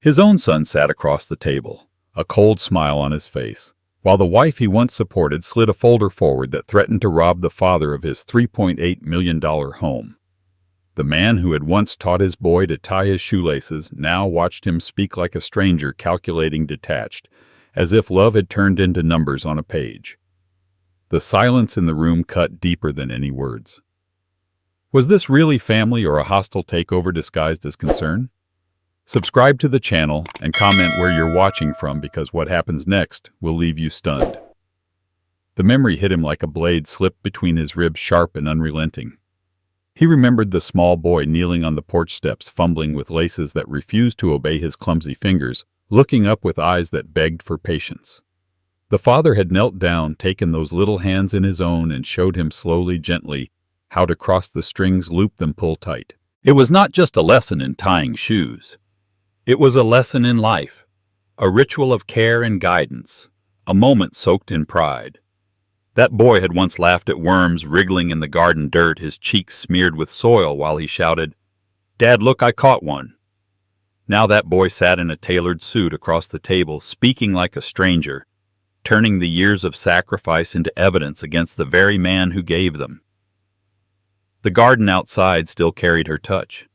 His own son sat across the table, a cold smile on his face, while the wife he once supported slid a folder forward that threatened to rob the father of his $3.8 million home. The man who had once taught his boy to tie his shoelaces now watched him speak like a stranger, calculating, detached, as if love had turned into numbers on a page. The silence in the room cut deeper than any words. Was this really family or a hostile takeover disguised as concern? Subscribe to the channel and comment where you're watching from, because what happens next will leave you stunned. The memory hit him like a blade slipped between his ribs, sharp and unrelenting. He remembered the small boy kneeling on the porch steps, fumbling with laces that refused to obey his clumsy fingers, looking up with eyes that begged for patience. The father had knelt down, taken those little hands in his own, and showed him slowly, gently, how to cross the strings, loop them, pull tight. It was not just a lesson in tying shoes. It was a lesson in life, a ritual of care and guidance, a moment soaked in pride. That boy had once laughed at worms wriggling in the garden dirt, his cheeks smeared with soil, while he shouted, "Dad, look, I caught one." Now that boy sat in a tailored suit across the table, speaking like a stranger, turning the years of sacrifice into evidence against the very man who gave them. The garden outside still carried her touch.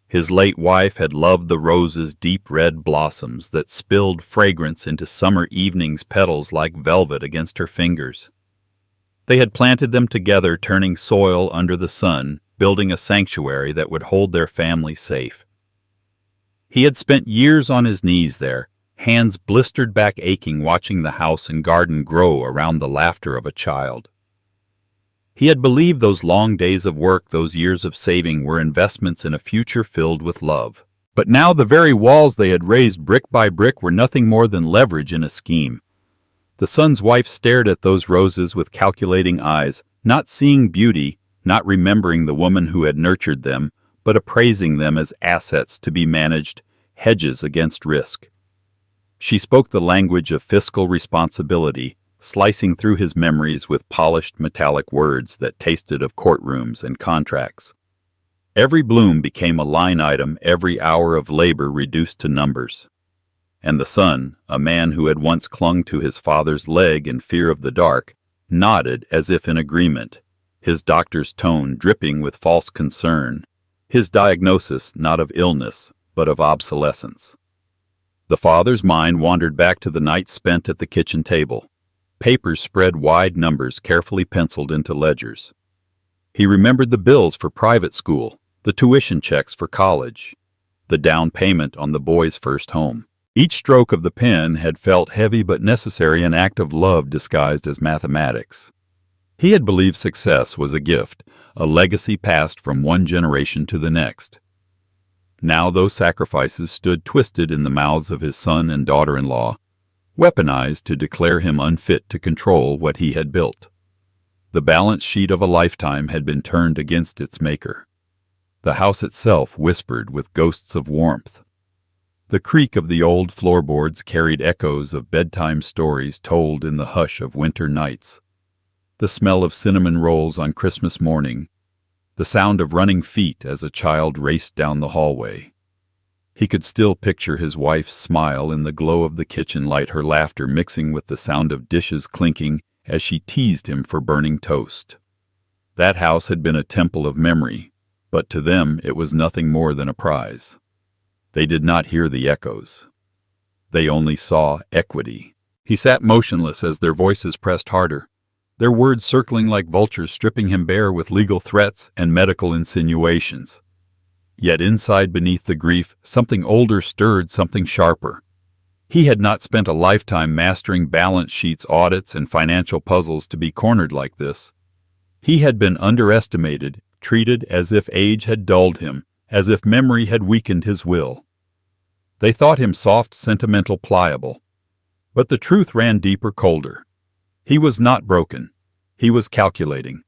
His late wife had loved the roses' deep red blossoms that spilled fragrance into summer evenings, petals like velvet against her fingers. They had planted them together, turning soil under the sun, building a sanctuary that would hold their family safe. He had spent years on his knees there, hands blistered back aching, watching the house and garden grow around the laughter of a child. He had believed those long days of work, those years of saving, were investments in a future filled with love. But now the very walls they had raised brick by brick were nothing more than leverage in a scheme. The son's wife stared at those roses with calculating eyes, not seeing beauty, not remembering the woman who had nurtured them, but appraising them as assets to be managed, hedges against risk. She spoke the language of fiscal responsibility, slicing through his memories with polished metallic words that tasted of courtrooms and contracts. Every bloom became a line item, every hour of labor reduced to numbers. And the son, a man who had once clung to his father's leg in fear of the dark, nodded as if in agreement, his doctor's tone dripping with false concern, his diagnosis not of illness, but of obsolescence. The father's mind wandered back to the night spent at the kitchen table. Papers spread wide, numbers carefully penciled into ledgers. He remembered the bills for private school, the tuition checks for college, the down payment on the boy's first home. Each stroke of the pen had felt heavy but necessary, an act of love disguised as mathematics. He had believed success was a gift, a legacy passed from one generation to the next. Now those sacrifices stood twisted in the mouths of his son and daughter-in-law, weaponized to declare him unfit to control what he had built. The balance sheet of a lifetime had been turned against its maker. The house itself whispered with ghosts of warmth. The creak of the old floorboards carried echoes of bedtime stories told in the hush of winter nights. The smell of cinnamon rolls on Christmas morning, the sound of running feet as a child raced down the hallway. He could still picture his wife's smile in the glow of the kitchen light, her laughter mixing with the sound of dishes clinking as she teased him for burning toast. That house had been a temple of memory, but to them it was nothing more than a prize. They did not hear the echoes. They only saw equity. He sat motionless as their voices pressed harder, their words circling like vultures, stripping him bare with legal threats and medical insinuations. Yet inside, beneath the grief, something older stirred, something sharper. He had not spent a lifetime mastering balance sheets, audits, and financial puzzles to be cornered like this. He had been underestimated, treated as if age had dulled him, as if memory had weakened his will. They thought him soft, sentimental, pliable. But the truth ran deeper, colder. He was not broken. He was calculating.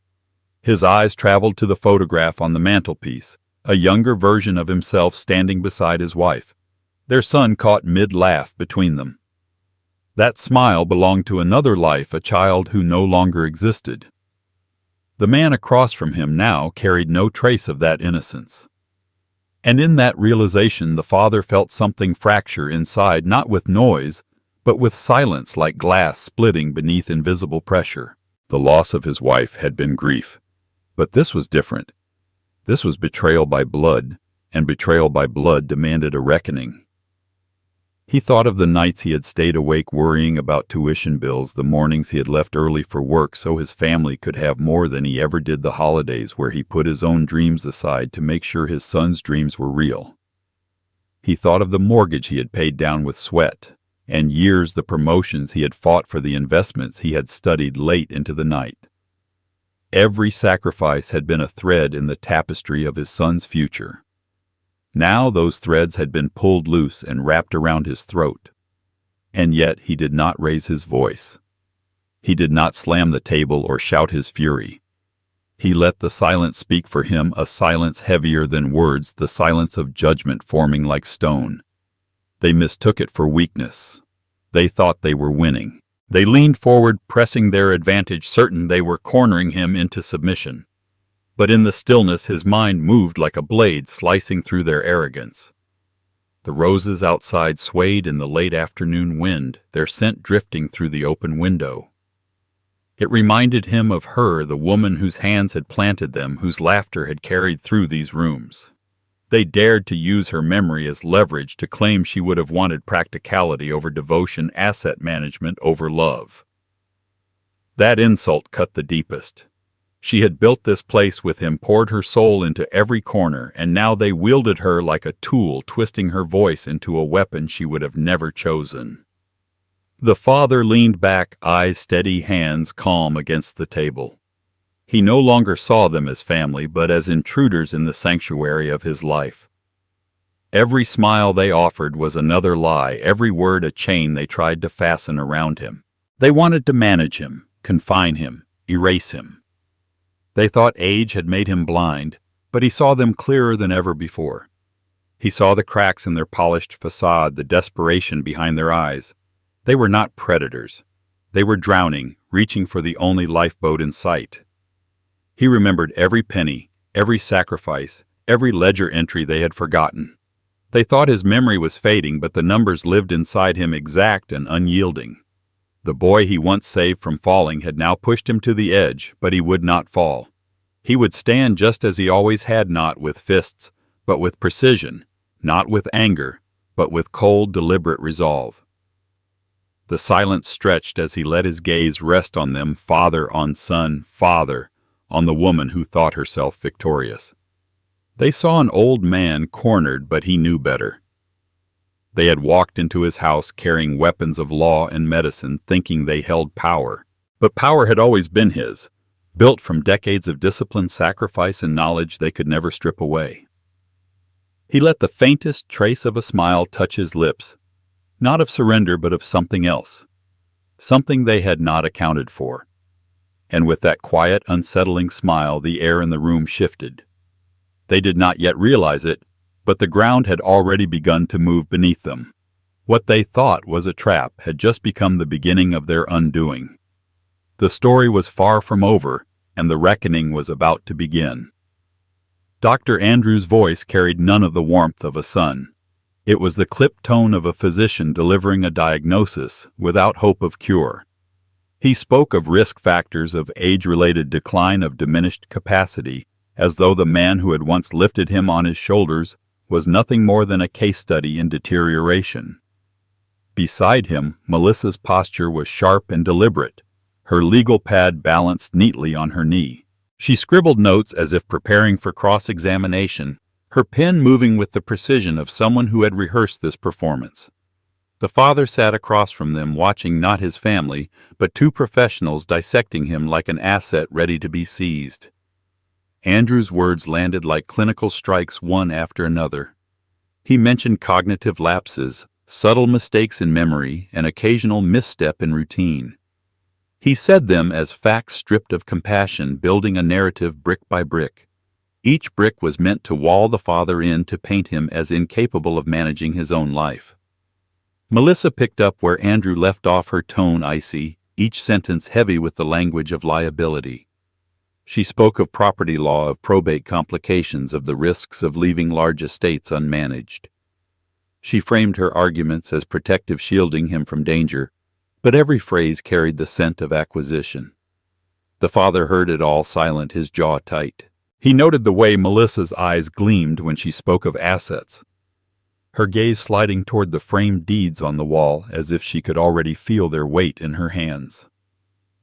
His eyes traveled to the photograph on the mantelpiece, a younger version of himself standing beside his wife, their son caught mid-laugh between them. That smile belonged to another life, a child who no longer existed. The man across from him now carried no trace of that innocence. And in that realization, the father felt something fracture inside, not with noise, but with silence, like glass splitting beneath invisible pressure. The loss of his wife had been grief, but this was different. This was betrayal by blood, and betrayal by blood demanded a reckoning. He thought of the nights he had stayed awake worrying about tuition bills, the mornings he had left early for work so his family could have more than he ever did, the holidays where he put his own dreams aside to make sure his son's dreams were real. He thought of the mortgage he had paid down with sweat, and years, the promotions he had fought for, the investments he had studied late into the night. Every sacrifice had been a thread in the tapestry of his son's future. Now those threads had been pulled loose and wrapped around his throat. And yet he did not raise his voice. He did not slam the table or shout his fury. He let the silence speak for him, a silence heavier than words, the silence of judgment forming like stone. They mistook it for weakness. They thought they were winning. They leaned forward, pressing their advantage, certain they were cornering him into submission. But in the stillness his mind moved like a blade slicing through their arrogance. The roses outside swayed in the late afternoon wind, their scent drifting through the open window. It reminded him of her, the woman whose hands had planted them, whose laughter had carried through these rooms. They dared to use her memory as leverage to claim she would have wanted practicality over devotion, asset management over love. That insult cut the deepest. She had built this place with him, poured her soul into every corner, and now they wielded her like a tool, twisting her voice into a weapon she would have never chosen. The father leaned back, eyes steady, hands calm against the table. He no longer saw them as family, but as intruders in the sanctuary of his life. Every smile they offered was another lie, every word a chain they tried to fasten around him. They wanted to manage him, confine him, erase him. They thought age had made him blind, but he saw them clearer than ever before. He saw the cracks in their polished facade, the desperation behind their eyes. They were not predators. They were drowning, reaching for the only lifeboat in sight. He remembered every penny, every sacrifice, every ledger entry they had forgotten. They thought his memory was fading, but the numbers lived inside him, exact and unyielding. The boy he once saved from falling had now pushed him to the edge, but he would not fall. He would stand just as he always had, not with fists, but with precision, not with anger, but with cold, deliberate resolve. The silence stretched as he let his gaze rest on them, father on son, father on the woman who thought herself victorious. They saw an old man cornered, but he knew better. They had walked into his house carrying weapons of law and medicine, thinking they held power. But power had always been his, built from decades of discipline, sacrifice, and knowledge they could never strip away. He let the faintest trace of a smile touch his lips, not of surrender but of something else, something they had not accounted for. And with that quiet, unsettling smile, the air in the room shifted. They did not yet realize it, but the ground had already begun to move beneath them. What they thought was a trap had just become the beginning of their undoing. The story was far from over, and the reckoning was about to begin. Dr. Andrews' voice carried none of the warmth of a son. It was the clipped tone of a physician delivering a diagnosis without hope of cure. He spoke of risk factors, of age-related decline, of diminished capacity, as though the man who had once lifted him on his shoulders was nothing more than a case study in deterioration. Beside him, Melissa's posture was sharp and deliberate, her legal pad balanced neatly on her knee. She scribbled notes as if preparing for cross-examination, her pen moving with the precision of someone who had rehearsed this performance. The father sat across from them, watching not his family, but two professionals dissecting him like an asset ready to be seized. Andrew's words landed like clinical strikes, one after another. He mentioned cognitive lapses, subtle mistakes in memory, and occasional misstep in routine. He said them as facts stripped of compassion, building a narrative brick by brick. Each brick was meant to wall the father in, to paint him as incapable of managing his own life. Melissa picked up where Andrew left off, her tone icy, each sentence heavy with the language of liability. She spoke of property law, of probate complications, of the risks of leaving large estates unmanaged. She framed her arguments as protective, shielding him from danger, but every phrase carried the scent of acquisition. The father heard it all, silent, his jaw tight. He noted the way Melissa's eyes gleamed when she spoke of assets, her gaze sliding toward the framed deeds on the wall as if she could already feel their weight in her hands.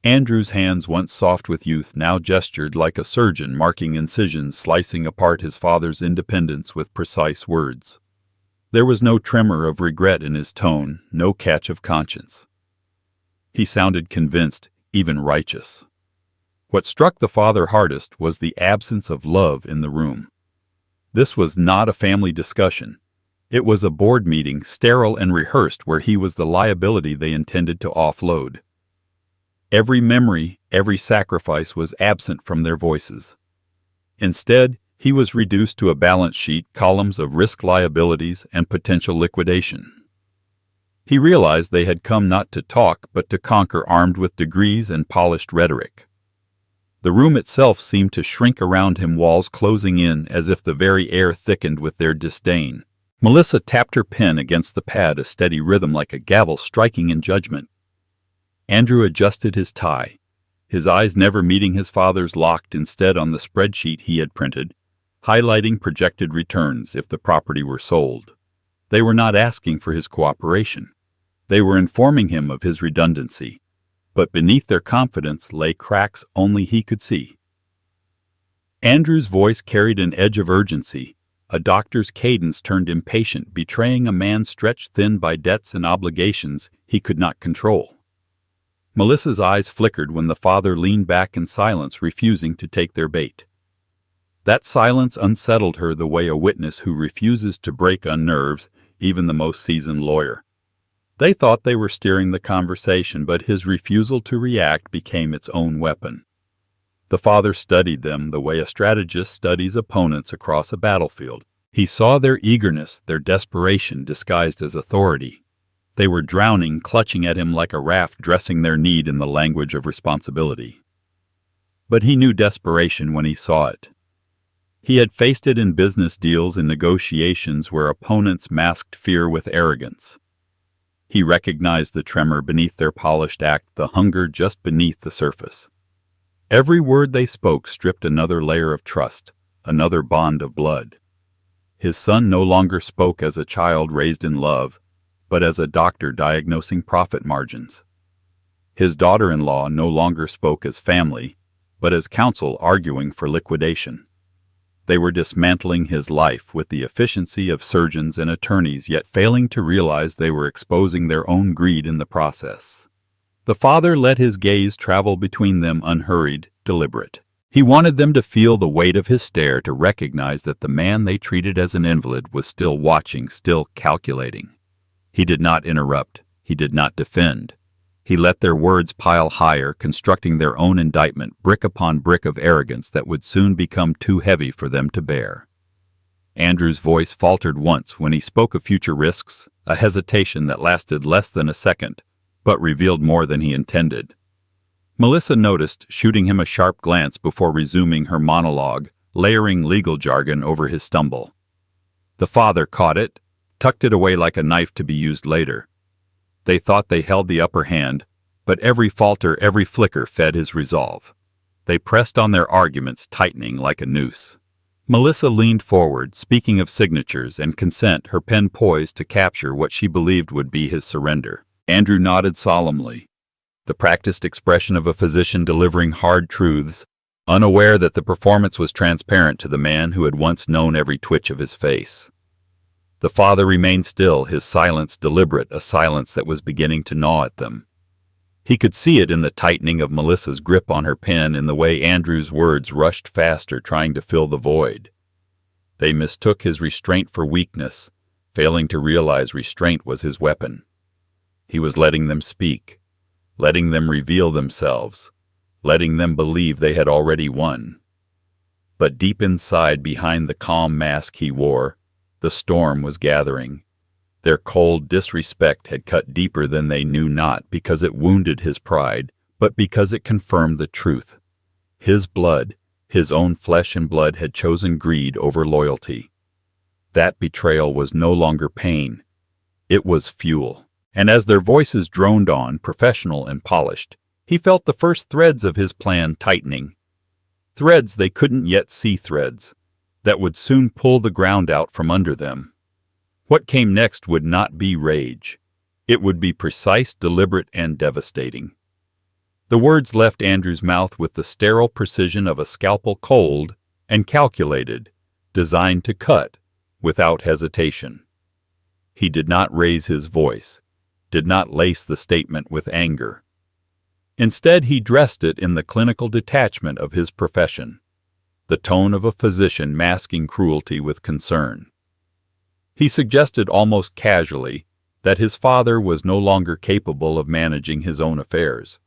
Andrew's hands, once soft with youth, now gestured like a surgeon marking incisions, slicing apart his father's independence with precise words. There was no tremor of regret in his tone, no catch of conscience. He sounded convinced, even righteous. What struck the father hardest was the absence of love in the room. This was not a family discussion. It was a board meeting, sterile and rehearsed, where he was the liability they intended to offload. Every memory, every sacrifice was absent from their voices. Instead, he was reduced to a balance sheet, columns of risk liabilities and potential liquidation. He realized they had come not to talk, but to conquer, armed with degrees and polished rhetoric. The room itself seemed to shrink around him, walls closing in as if the very air thickened with their disdain. Melissa tapped her pen against the pad, a steady rhythm like a gavel striking in judgment. Andrew adjusted his tie, his eyes never meeting his father's, locked instead on the spreadsheet he had printed, highlighting projected returns if the property were sold. They were not asking for his cooperation. They were informing him of his redundancy. But beneath their confidence lay cracks only he could see. Andrew's voice carried an edge of urgency. A doctor's cadence turned impatient, betraying a man stretched thin by debts and obligations he could not control. Melissa's eyes flickered when the father leaned back in silence, refusing to take their bait. That silence unsettled her the way a witness who refuses to break unnerves even the most seasoned lawyer. They thought they were steering the conversation, but his refusal to react became its own weapon. The father studied them the way a strategist studies opponents across a battlefield. He saw their eagerness, their desperation disguised as authority. They were drowning, clutching at him like a raft, dressing their need in the language of responsibility. But he knew desperation when he saw it. He had faced it in business deals, in negotiations where opponents masked fear with arrogance. He recognized the tremor beneath their polished act, the hunger just beneath the surface. Every word they spoke stripped another layer of trust, another bond of blood. His son no longer spoke as a child raised in love, but as a doctor diagnosing profit margins. His daughter-in-law no longer spoke as family, but as counsel arguing for liquidation. They were dismantling his life with the efficiency of surgeons and attorneys, yet failing to realize they were exposing their own greed in the process. The father let his gaze travel between them, unhurried, deliberate. He wanted them to feel the weight of his stare, to recognize that the man they treated as an invalid was still watching, still calculating. He did not interrupt. He did not defend. He let their words pile higher, constructing their own indictment, brick upon brick of arrogance that would soon become too heavy for them to bear. Andrew's voice faltered once when he spoke of future risks, a hesitation that lasted less than a second, but revealed more than he intended. Melissa noticed, shooting him a sharp glance before resuming her monologue, layering legal jargon over his stumble. The father caught it, tucked it away like a knife to be used later. They thought they held the upper hand, but every falter, every flicker fed his resolve. They pressed on their arguments, tightening like a noose. Melissa leaned forward, speaking of signatures and consent, her pen poised to capture what she believed would be his surrender. Andrew nodded solemnly, the practiced expression of a physician delivering hard truths, unaware that the performance was transparent to the man who had once known every twitch of his face. The father remained still, his silence deliberate, a silence that was beginning to gnaw at them. He could see it in the tightening of Melissa's grip on her pen, in the way Andrew's words rushed faster, trying to fill the void. They mistook his restraint for weakness, failing to realize restraint was his weapon. He was letting them speak, letting them reveal themselves, letting them believe they had already won. But deep inside, behind the calm mask he wore, the storm was gathering. Their cold disrespect had cut deeper than they knew, not because it wounded his pride, but because it confirmed the truth. His blood, his own flesh and blood, had chosen greed over loyalty. That betrayal was no longer pain. It was fuel. And as their voices droned on, professional and polished, he felt the first threads of his plan tightening. Threads they couldn't yet see, threads that would soon pull the ground out from under them. What came next would not be rage. It would be precise, deliberate, and devastating. The words left Andrew's mouth with the sterile precision of a scalpel, cold and calculated, designed to cut without hesitation. He did not raise his voice, did not lace the statement with anger. Instead, he dressed it in the clinical detachment of his profession, the tone of a physician masking cruelty with concern. He suggested almost casually that his father was no longer capable of managing his own affairs.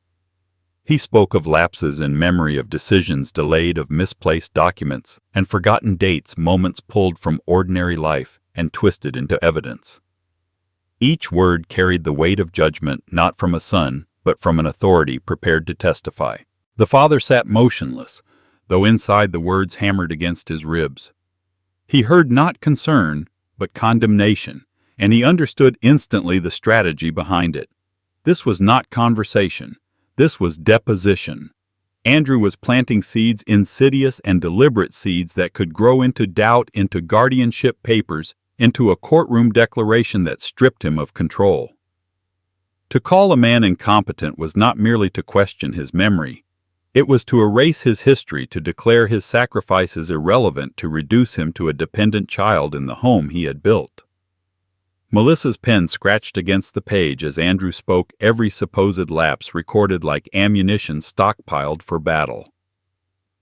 He spoke of lapses in memory, of decisions delayed, of misplaced documents and forgotten dates, moments pulled from ordinary life and twisted into evidence. Each word carried the weight of judgment, not from a son, but from an authority prepared to testify. The father sat motionless, though inside the words hammered against his ribs. He heard not concern, but condemnation, and he understood instantly the strategy behind it. This was not conversation. This was deposition. Andrew was planting seeds, insidious and deliberate seeds that could grow into doubt, into guardianship papers, into a courtroom declaration that stripped him of control. To call a man incompetent was not merely to question his memory. It was to erase his history, to declare his sacrifices irrelevant, to reduce him to a dependent child in the home he had built. Melissa's pen scratched against the page as Andrew spoke, every supposed lapse recorded like ammunition stockpiled for battle.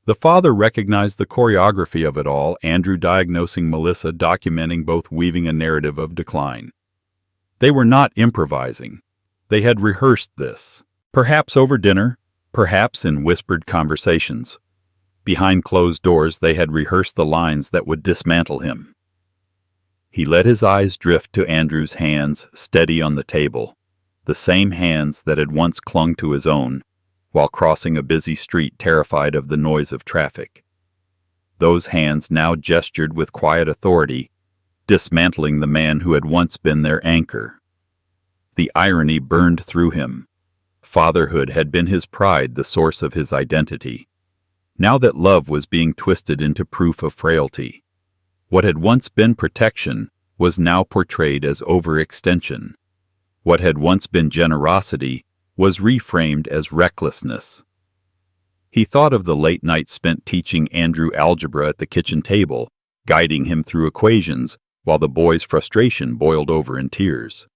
The father recognized the choreography of it all, Andrew diagnosing Melissa, documenting, both weaving a narrative of decline. They were not improvising. They had rehearsed this, perhaps over dinner, perhaps in whispered conversations. Behind closed doors they had rehearsed the lines that would dismantle him. He let his eyes drift to Andrew's hands, steady on the table, the same hands that had once clung to his own, while crossing a busy street, terrified of the noise of traffic. Those hands now gestured with quiet authority, dismantling the man who had once been their anchor. The irony burned through him. Fatherhood had been his pride, the source of his identity. Now that love was being twisted into proof of frailty. What had once been protection was now portrayed as overextension. What had once been generosity was reframed as recklessness. He thought of the late nights spent teaching Andrew algebra at the kitchen table, guiding him through equations, while the boy's frustration boiled over in tears.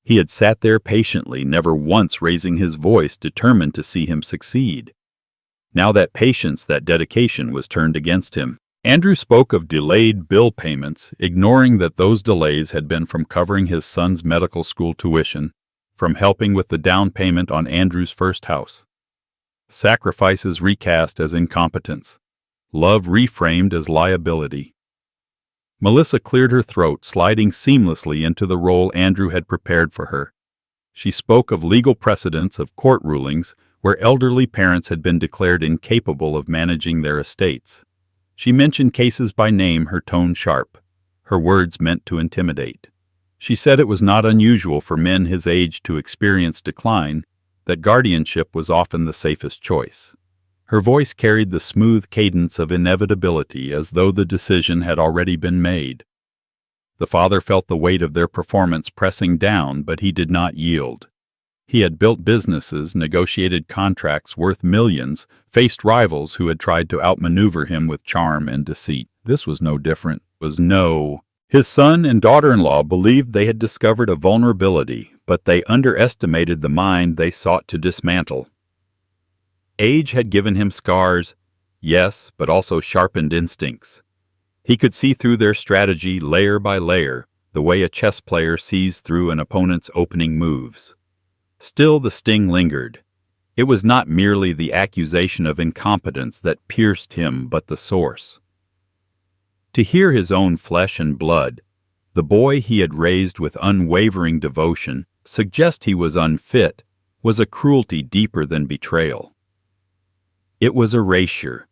He had sat there patiently, never once raising his voice, determined to see him succeed. Now that patience, that dedication, was turned against him. Andrew spoke of delayed bill payments, ignoring that those delays had been from covering his son's medical school tuition, from helping with the down payment on Andrew's first house. Sacrifices recast as incompetence. Love reframed as liability. Melissa cleared her throat, sliding seamlessly into the role Andrew had prepared for her. She spoke of legal precedents, of court rulings, where elderly parents had been declared incapable of managing their estates. She mentioned cases by name, her tone sharp, her words meant to intimidate. She said it was not unusual for men his age to experience decline, that guardianship was often the safest choice. Her voice carried the smooth cadence of inevitability, as though the decision had already been made. The father felt the weight of their performance pressing down, but he did not yield. He had built businesses, negotiated contracts worth millions, faced rivals who had tried to outmaneuver him with charm and deceit. This was no different. His son and daughter-in-law believed they had discovered a vulnerability, but they underestimated the mind they sought to dismantle. Age had given him scars, yes, but also sharpened instincts. He could see through their strategy layer by layer, the way a chess player sees through an opponent's opening moves. Still, the sting lingered. It was not merely the accusation of incompetence that pierced him, but the source. To hear his own flesh and blood, the boy he had raised with unwavering devotion, suggest he was unfit, was a cruelty deeper than betrayal. It was erasure.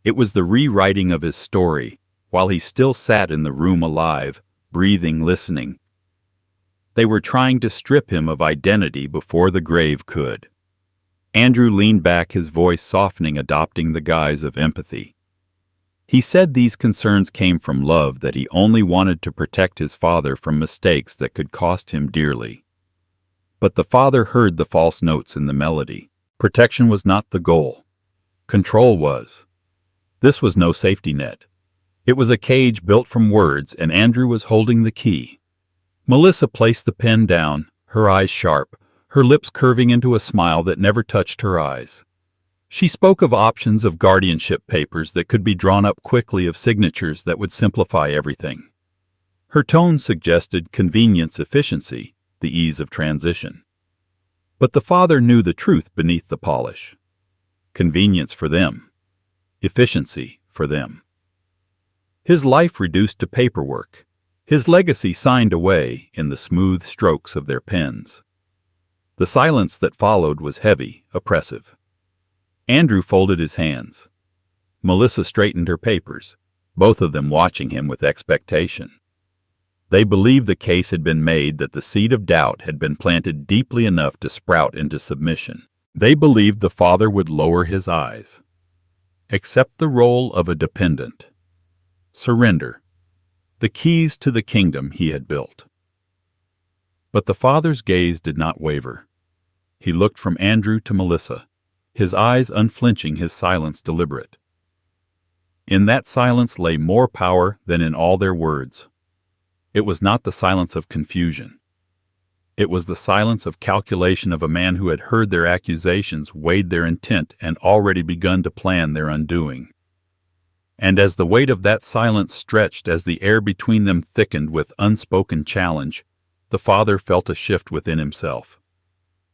It was the rewriting of his story, while he still sat in the room alive, breathing, listening. They were trying to strip him of identity before the grave could. Andrew leaned back, his voice softening, adopting the guise of empathy. He said these concerns came from love, that he only wanted to protect his father from mistakes that could cost him dearly. But the father heard the false notes in the melody. Protection was not the goal. Control was. This was no safety net. It was a cage built from words, and Andrew was holding the key. Melissa placed the pen down, her eyes sharp, her lips curving into a smile that never touched her eyes. She spoke of options, of guardianship papers that could be drawn up quickly, of signatures that would simplify everything. Her tone suggested convenience, efficiency, the ease of transition. But the father knew the truth beneath the polish. Convenience for them. Efficiency for them. His life reduced to paperwork. His legacy signed away in the smooth strokes of their pens. The silence that followed was heavy, oppressive. Andrew folded his hands. Melissa straightened her papers, both of them watching him with expectation. They believed the case had been made, that the seed of doubt had been planted deeply enough to sprout into submission. They believed the father would lower his eyes, accept the role of a dependent, surrender the keys to the kingdom he had built. But the father's gaze did not waver. He looked from Andrew to Melissa, his eyes unflinching, his silence deliberate. In that silence lay more power than in all their words. It was not the silence of confusion. It was the silence of calculation, of a man who had heard their accusations, weighed their intent, and already begun to plan their undoing. And as the weight of that silence stretched, as the air between them thickened with unspoken challenge, the father felt a shift within himself.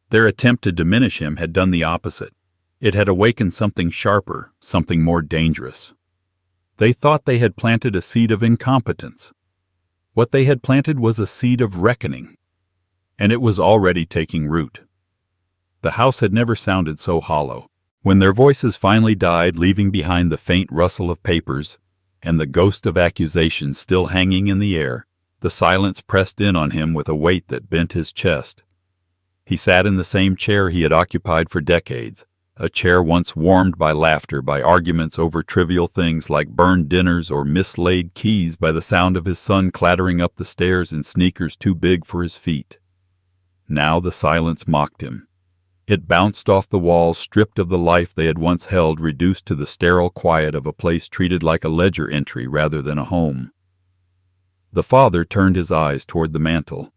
Their attempt to diminish him had done the opposite. It had awakened something sharper, something more dangerous. They thought they had planted a seed of incompetence. What they had planted was a seed of reckoning, and it was already taking root. The house had never sounded so hollow. When their voices finally died, leaving behind the faint rustle of papers and the ghost of accusation still hanging in the air, the silence pressed in on him with a weight that bent his chest. He sat in the same chair he had occupied for decades, a chair once warmed by laughter, by arguments over trivial things like burned dinners or mislaid keys, by the sound of his son clattering up the stairs in sneakers too big for his feet. Now the silence mocked him. It bounced off the walls, stripped of the life they had once held, reduced to the sterile quiet of a place treated like a ledger entry rather than a home. The father turned his eyes toward the mantel.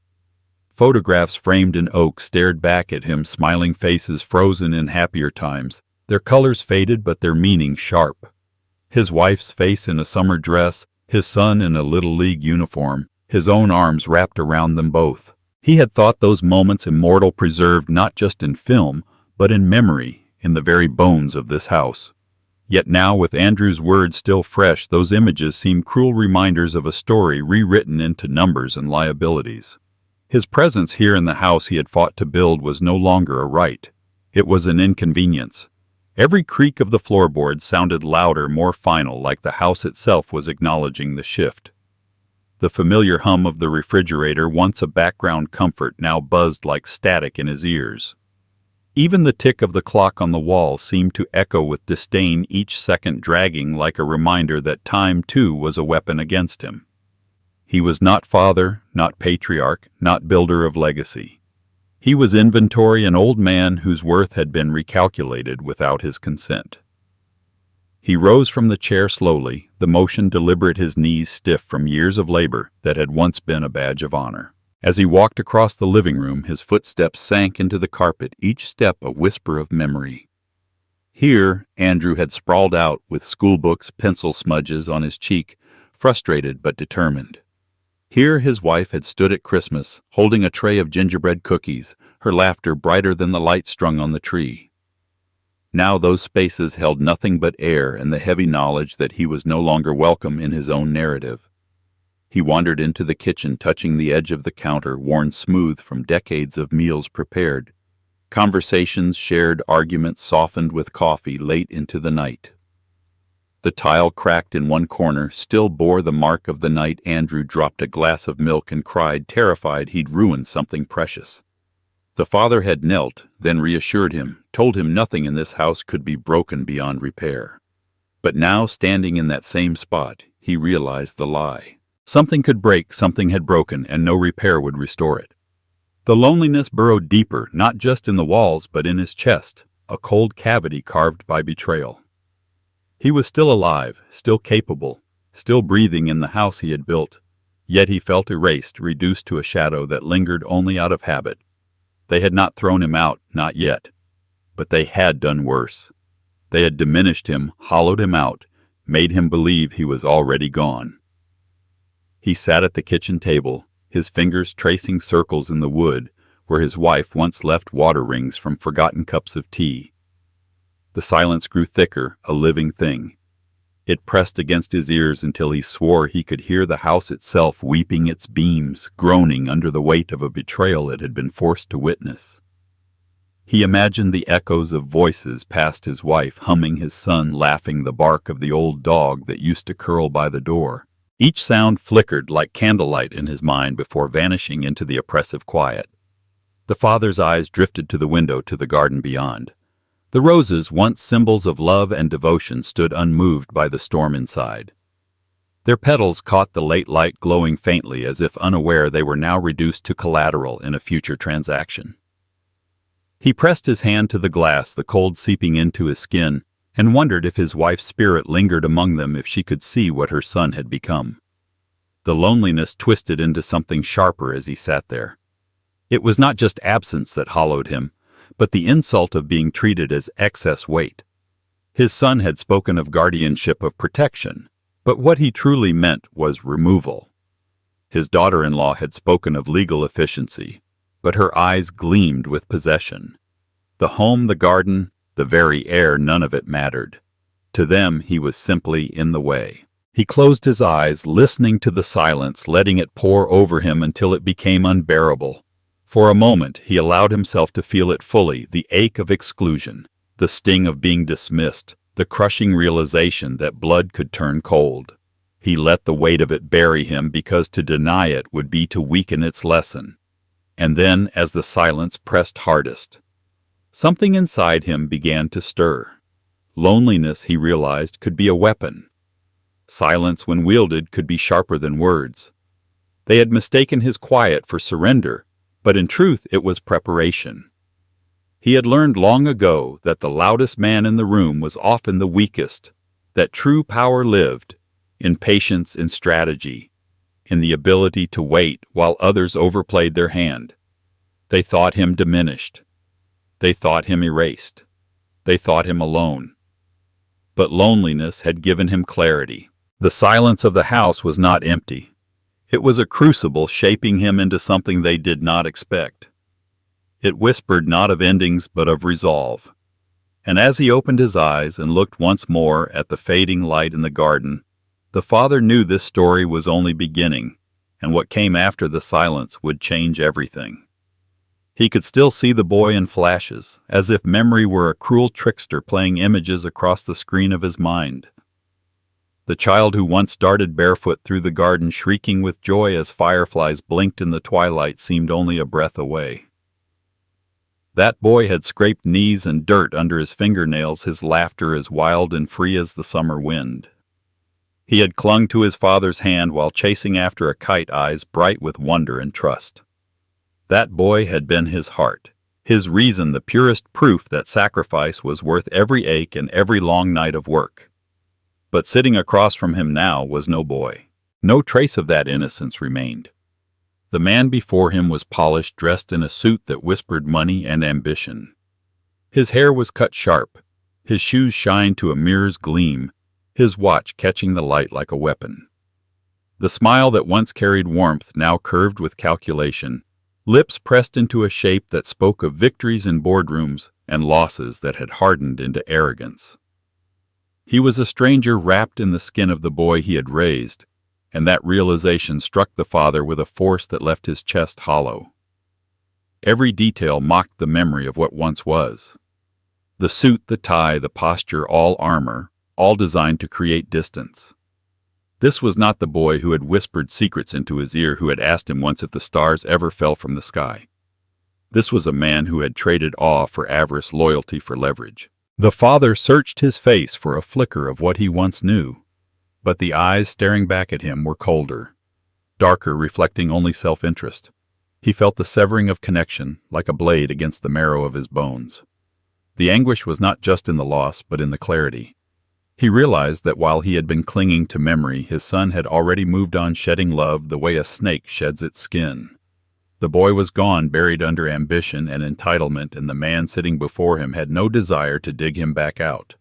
Photographs framed in oak stared back at him, smiling faces frozen in happier times, their colors faded but their meaning sharp. His wife's face in a summer dress, his son in a Little League uniform, his own arms wrapped around them both. He had thought those moments immortal, preserved not just in film, but in memory, in the very bones of this house. Yet now, with Andrew's words still fresh, those images seemed cruel reminders of a story rewritten into numbers and liabilities. His presence here in the house he had fought to build was no longer a right. It was an inconvenience. Every creak of the floorboards sounded louder, more final, like the house itself was acknowledging the shift. The familiar hum of the refrigerator, once a background comfort, now buzzed like static in his ears. Even the tick of the clock on the wall seemed to echo with disdain, each second dragging like a reminder that time, too, was a weapon against him. He was not father, not patriarch, not builder of legacy. He was inventory, an old man whose worth had been recalculated without his consent. He rose from the chair slowly, the motion deliberate, his knees stiff from years of labor that had once been a badge of honor. As he walked across the living room, his footsteps sank into the carpet, each step a whisper of memory. Here, Andrew had sprawled out with schoolbooks, pencil smudges on his cheek, frustrated but determined. Here his wife had stood at Christmas, holding a tray of gingerbread cookies, her laughter brighter than the lights strung on the tree. Now those spaces held nothing but air and the heavy knowledge that he was no longer welcome in his own narrative. He wandered into the kitchen, touching the edge of the counter, worn smooth from decades of meals prepared. Conversations shared, arguments softened with coffee late into the night. The tile cracked in one corner still bore the mark of the night Andrew dropped a glass of milk and cried, terrified he'd ruined something precious. The father had knelt, then reassured him, told him nothing in this house could be broken beyond repair. But now, standing in that same spot, he realized the lie. Something could break, something had broken, and no repair would restore it. The loneliness burrowed deeper, not just in the walls, but in his chest, a cold cavity carved by betrayal. He was still alive, still capable, still breathing in the house he had built, yet he felt erased, reduced to a shadow that lingered only out of habit. They had not thrown him out, not yet. But they had done worse. They had diminished him, hollowed him out, made him believe he was already gone. He sat at the kitchen table, his fingers tracing circles in the wood where his wife once left water rings from forgotten cups of tea. The silence grew thicker, a living thing. It pressed against his ears until he swore he could hear the house itself weeping its beams, groaning under the weight of a betrayal it had been forced to witness. He imagined the echoes of voices past his wife, humming his son, laughing, the bark of the old dog that used to curl by the door. Each sound flickered like candlelight in his mind before vanishing into the oppressive quiet. The father's eyes drifted to the window, to the garden beyond. The roses, once symbols of love and devotion, stood unmoved by the storm inside. Their petals caught the late light, glowing faintly, as if unaware they were now reduced to collateral in a future transaction. He pressed his hand to the glass, the cold seeping into his skin, and wondered if his wife's spirit lingered among them, if she could see what her son had become. The loneliness twisted into something sharper as he sat there. It was not just absence that hollowed him, but the insult of being treated as excess weight. His son had spoken of guardianship, of protection, but what he truly meant was removal. His daughter-in-law had spoken of legal efficiency, but her eyes gleamed with possession. The home, the garden, the very air, none of it mattered. To them, he was simply in the way. He closed his eyes, listening to the silence, letting it pour over him until it became unbearable. For a moment, he allowed himself to feel it fully, the ache of exclusion, the sting of being dismissed, the crushing realization that blood could turn cold. He let the weight of it bury him, because to deny it would be to weaken its lesson. And then, as the silence pressed hardest, something inside him began to stir. Loneliness, he realized, could be a weapon. Silence, when wielded, could be sharper than words. They had mistaken his quiet for surrender, but in truth it was preparation. He had learned long ago that the loudest man in the room was often the weakest, that true power lived in patience, in strategy, in the ability to wait while others overplayed their hand. They thought him diminished. They thought him erased. They thought him alone. But loneliness had given him clarity. The silence of the house was not empty. It was a crucible shaping him into something they did not expect. It whispered not of endings but of resolve. And as he opened his eyes and looked once more at the fading light in the garden, the father knew this story was only beginning, and what came after the silence would change everything. He could still see the boy in flashes, as if memory were a cruel trickster playing images across the screen of his mind. The child who once darted barefoot through the garden, shrieking with joy as fireflies blinked in the twilight, seemed only a breath away. That boy had scraped knees and dirt under his fingernails, his laughter as wild and free as the summer wind. He had clung to his father's hand while chasing after a kite, eyes bright with wonder and trust. That boy had been his heart, his reason, the purest proof that sacrifice was worth every ache and every long night of work. But sitting across from him now was no boy. No trace of that innocence remained. The man before him was polished, dressed in a suit that whispered money and ambition. His hair was cut sharp, his shoes shined to a mirror's gleam, his watch catching the light like a weapon. The smile that once carried warmth now curved with calculation, lips pressed into a shape that spoke of victories in boardrooms and losses that had hardened into arrogance. He was a stranger wrapped in the skin of the boy he had raised, and that realization struck the father with a force that left his chest hollow. Every detail mocked the memory of what once was. The suit, the tie, the posture, all armor, all designed to create distance. This was not the boy who had whispered secrets into his ear, who had asked him once if the stars ever fell from the sky. This was a man who had traded awe for avarice, loyalty for leverage. The father searched his face for a flicker of what he once knew, but the eyes staring back at him were colder, darker, reflecting only self-interest. He felt the severing of connection, like a blade against the marrow of his bones. The anguish was not just in the loss, but in the clarity. He realized that while he had been clinging to memory, his son had already moved on, shedding love the way a snake sheds its skin. The boy was gone, buried under ambition and entitlement, and the man sitting before him had no desire to dig him back out.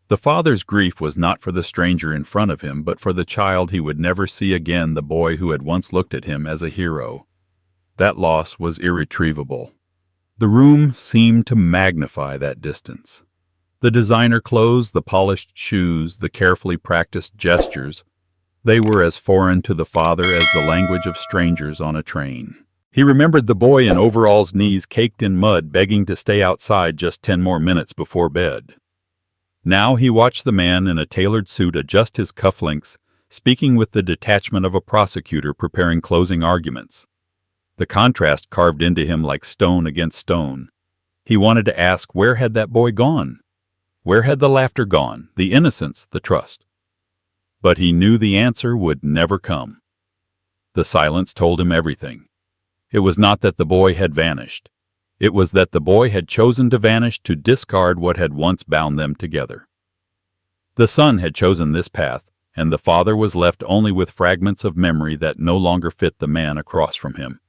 The father's grief was not for the stranger in front of him, but for the child he would never see again, the boy who had once looked at him as a hero. That loss was irretrievable. The room seemed to magnify that distance. The designer clothes, the polished shoes, the carefully practiced gestures, they were as foreign to the father as the language of strangers on a train. He remembered the boy in overalls, knees caked in mud, begging to stay outside just 10 more minutes before bed. Now he watched the man in a tailored suit adjust his cufflinks, speaking with the detachment of a prosecutor preparing closing arguments. The contrast carved into him like stone against stone. He wanted to ask, where had that boy gone? Where had the laughter gone, the innocence, the trust? But he knew the answer would never come. The silence told him everything. It was not that the boy had vanished. It was that the boy had chosen to vanish, to discard what had once bound them together. The son had chosen this path, and the father was left only with fragments of memory that no longer fit the man across from him.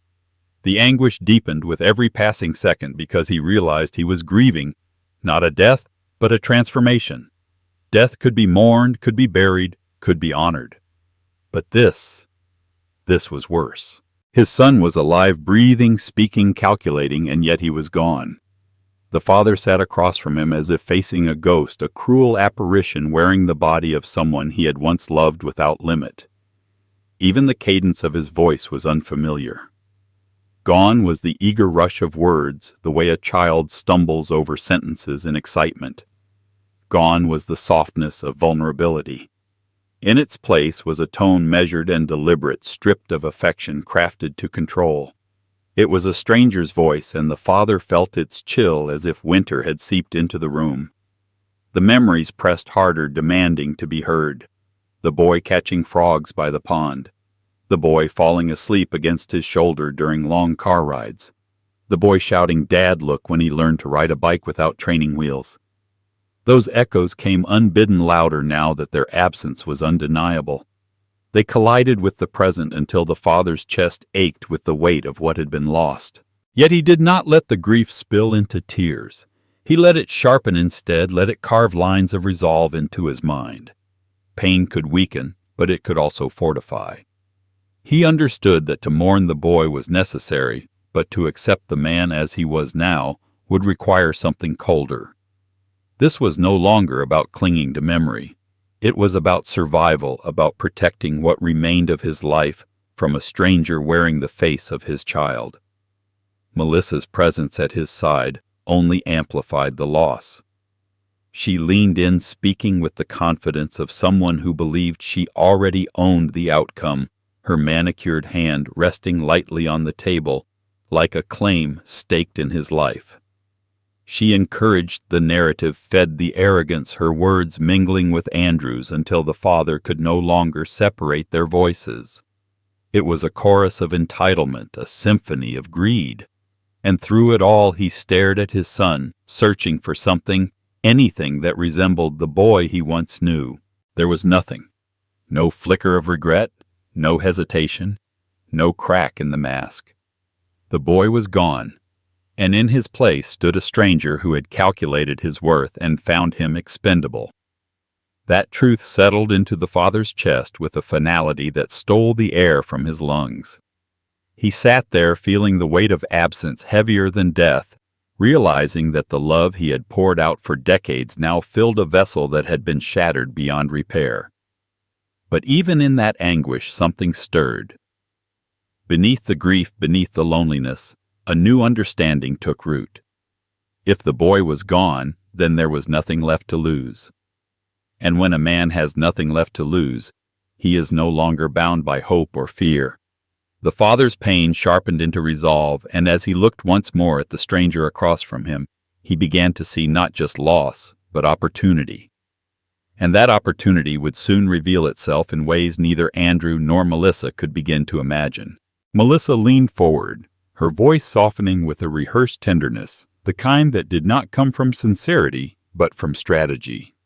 The anguish deepened with every passing second because he realized he was grieving, not a death, but a transformation. Death could be mourned, could be buried, could be honored. But this was worse. His son was alive, breathing, speaking, calculating, and yet he was gone. The father sat across from him as if facing a ghost, a cruel apparition wearing the body of someone he had once loved without limit. Even the cadence of his voice was unfamiliar. Gone was the eager rush of words, the way a child stumbles over sentences in excitement. Gone was the softness of vulnerability. In its place was a tone measured and deliberate, stripped of affection, crafted to control. It was a stranger's voice, and the father felt its chill as if winter had seeped into the room. The memories pressed harder, demanding to be heard. The boy catching frogs by the pond. The boy falling asleep against his shoulder during long car rides. The boy shouting, "Dad, look," when he learned to ride a bike without training wheels. Those echoes came unbidden louder now that their absence was undeniable. They collided with the present until the father's chest ached with the weight of what had been lost. Yet he did not let the grief spill into tears. He let it sharpen instead, let it carve lines of resolve into his mind. Pain could weaken, but it could also fortify. He understood that to mourn the boy was necessary, but to accept the man as he was now would require something colder. This was no longer about clinging to memory. It was about survival, about protecting what remained of his life from a stranger wearing the face of his child. Melissa's presence at his side only amplified the loss. She leaned in, speaking with the confidence of someone who believed she already owned the outcome, her manicured hand resting lightly on the table, like a claim staked in his life. She encouraged the narrative, fed the arrogance, her words mingling with Andrew's until the father could no longer separate their voices. It was a chorus of entitlement, a symphony of greed. And through it all he stared at his son, searching for something, anything that resembled the boy he once knew. There was nothing. No flicker of regret, no hesitation, no crack in the mask. The boy was gone, and in his place stood a stranger who had calculated his worth and found him expendable. That truth settled into the father's chest with a finality that stole the air from his lungs. He sat there feeling the weight of absence heavier than death, realizing that the love he had poured out for decades now filled a vessel that had been shattered beyond repair. But even in that anguish something stirred. Beneath the grief, beneath the loneliness, a new understanding took root. If the boy was gone, then there was nothing left to lose. And when a man has nothing left to lose, he is no longer bound by hope or fear. The father's pain sharpened into resolve, and as he looked once more at the stranger across from him, he began to see not just loss, but opportunity. And that opportunity would soon reveal itself in ways neither Andrew nor Melissa could begin to imagine. Melissa leaned forward, her voice softening with a rehearsed tenderness, the kind that did not come from sincerity, but from strategy.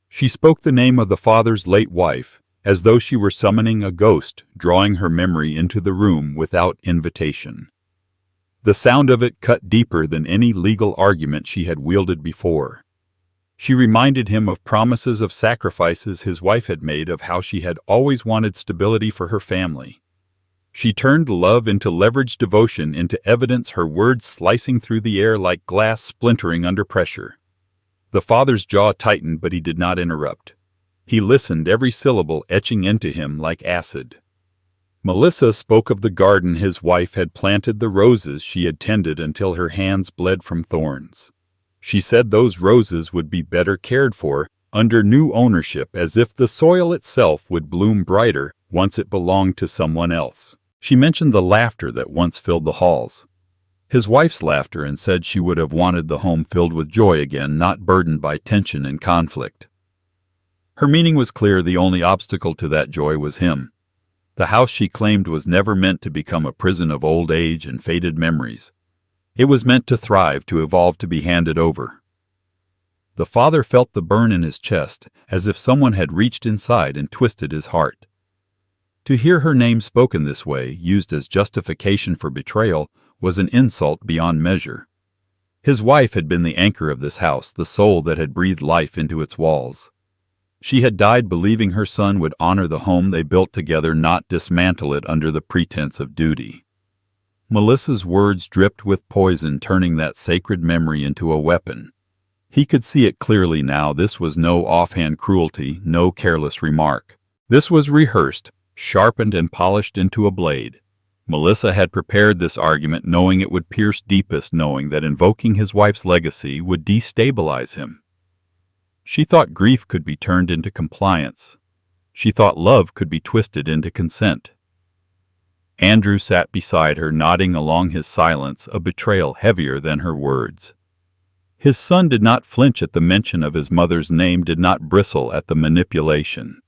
She spoke the name of the father's late wife, as though she were summoning a ghost, drawing her memory into the room without invitation. The sound of it cut deeper than any legal argument she had wielded before. She reminded him of promises of sacrifices his wife had made, of how she had always wanted stability for her family. She turned love into leveraged devotion into evidence, her words slicing through the air like glass splintering under pressure. The father's jaw tightened, but he did not interrupt. He listened, every syllable etching into him like acid. Melissa spoke of the garden his wife had planted, the roses she had tended until her hands bled from thorns. She said those roses would be better cared for under new ownership, as if the soil itself would bloom brighter once it belonged to someone else. She mentioned the laughter that once filled the halls. His wife's laughter, and said she would have wanted the home filled with joy again, not burdened by tension and conflict. Her meaning was clear. The only obstacle to that joy was him. The house, she claimed, was never meant to become a prison of old age and faded memories. It was meant to thrive, to evolve, to be handed over. The father felt the burn in his chest, as if someone had reached inside and twisted his heart. To hear her name spoken this way, used as justification for betrayal, was an insult beyond measure. His wife had been the anchor of this house, the soul that had breathed life into its walls. She had died believing her son would honor the home they built together, not dismantle it under the pretense of duty. Melissa's words dripped with poison, turning that sacred memory into a weapon. He could see it clearly now. This was no offhand cruelty, no careless remark. This was rehearsed, sharpened and polished into a blade. Melissa had prepared this argument knowing it would pierce deepest, knowing that invoking his wife's legacy would destabilize him. She thought grief could be turned into compliance. She thought love could be twisted into consent. Andrew sat beside her, nodding along his silence, a betrayal heavier than her words. His son did not flinch at the mention of his mother's name, did not bristle at the manipulation.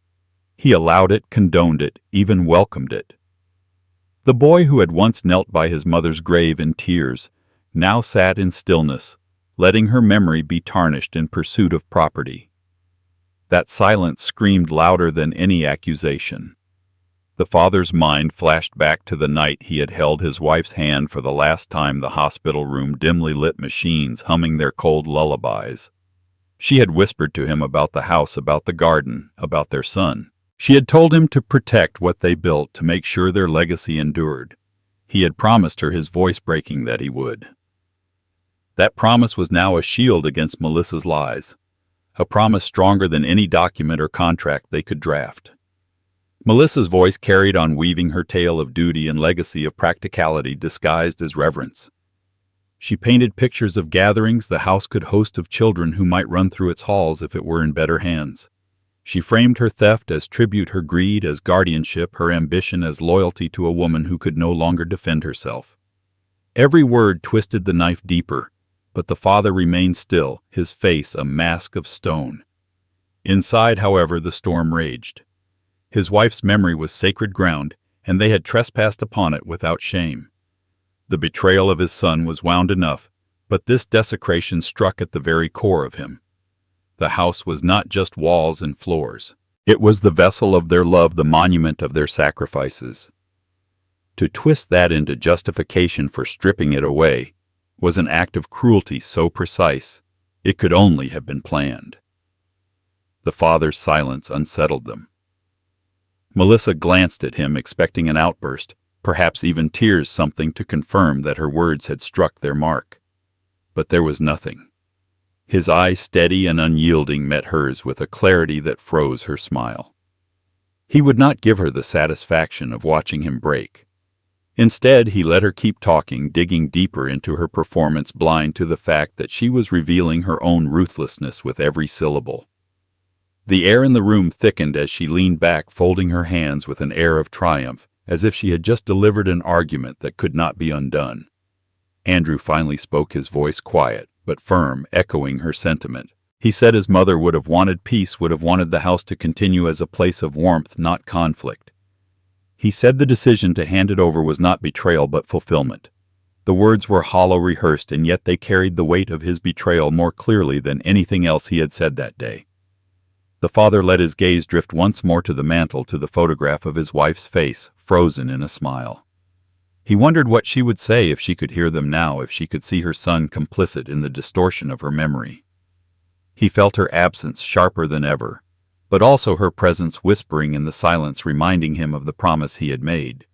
He allowed it, condoned it, even welcomed it. The boy who had once knelt by his mother's grave in tears now sat in stillness, letting her memory be tarnished in pursuit of property. That silence screamed louder than any accusation. The father's mind flashed back to the night he had held his wife's hand for the last time, the hospital room, dimly lit machines humming their cold lullabies. She had whispered to him about the house, about the garden, about their son. She had told him to protect what they built, to make sure their legacy endured. He had promised her, his voice breaking, that he would. That promise was now a shield against Melissa's lies, a promise stronger than any document or contract they could draft. Melissa's voice carried on, weaving her tale of duty and legacy, of practicality disguised as reverence. She painted pictures of gatherings the house could host, of children who might run through its halls if it were in better hands. She framed her theft as tribute, her greed as guardianship, her ambition as loyalty to a woman who could no longer defend herself. Every word twisted the knife deeper, but the father remained still, his face a mask of stone. Inside, however, the storm raged. His wife's memory was sacred ground, and they had trespassed upon it without shame. The betrayal of his son was wound enough, but this desecration struck at the very core of him. The house was not just walls and floors. It was the vessel of their love, the monument of their sacrifices. To twist that into justification for stripping it away was an act of cruelty so precise it could only have been planned. The father's silence unsettled them. Melissa glanced at him, expecting an outburst, perhaps even tears, something to confirm that her words had struck their mark. But there was nothing. His eyes, steady and unyielding, met hers with a clarity that froze her smile. He would not give her the satisfaction of watching him break. Instead, he let her keep talking, digging deeper into her performance, blind to the fact that she was revealing her own ruthlessness with every syllable. The air in the room thickened as she leaned back, folding her hands with an air of triumph, as if she had just delivered an argument that could not be undone. Andrew finally spoke, his voice quiet but firm, echoing her sentiment. He said his mother would have wanted peace, would have wanted the house to continue as a place of warmth, not conflict. He said the decision to hand it over was not betrayal but fulfillment. The words were hollow, rehearsed, and yet they carried the weight of his betrayal more clearly than anything else he had said that day. The father let his gaze drift once more to the mantel, to the photograph of his wife's face, frozen in a smile. He wondered what she would say if she could hear them now, if she could see her son complicit in the distortion of her memory. He felt her absence sharper than ever, but also her presence whispering in the silence, reminding him of the promise he had made.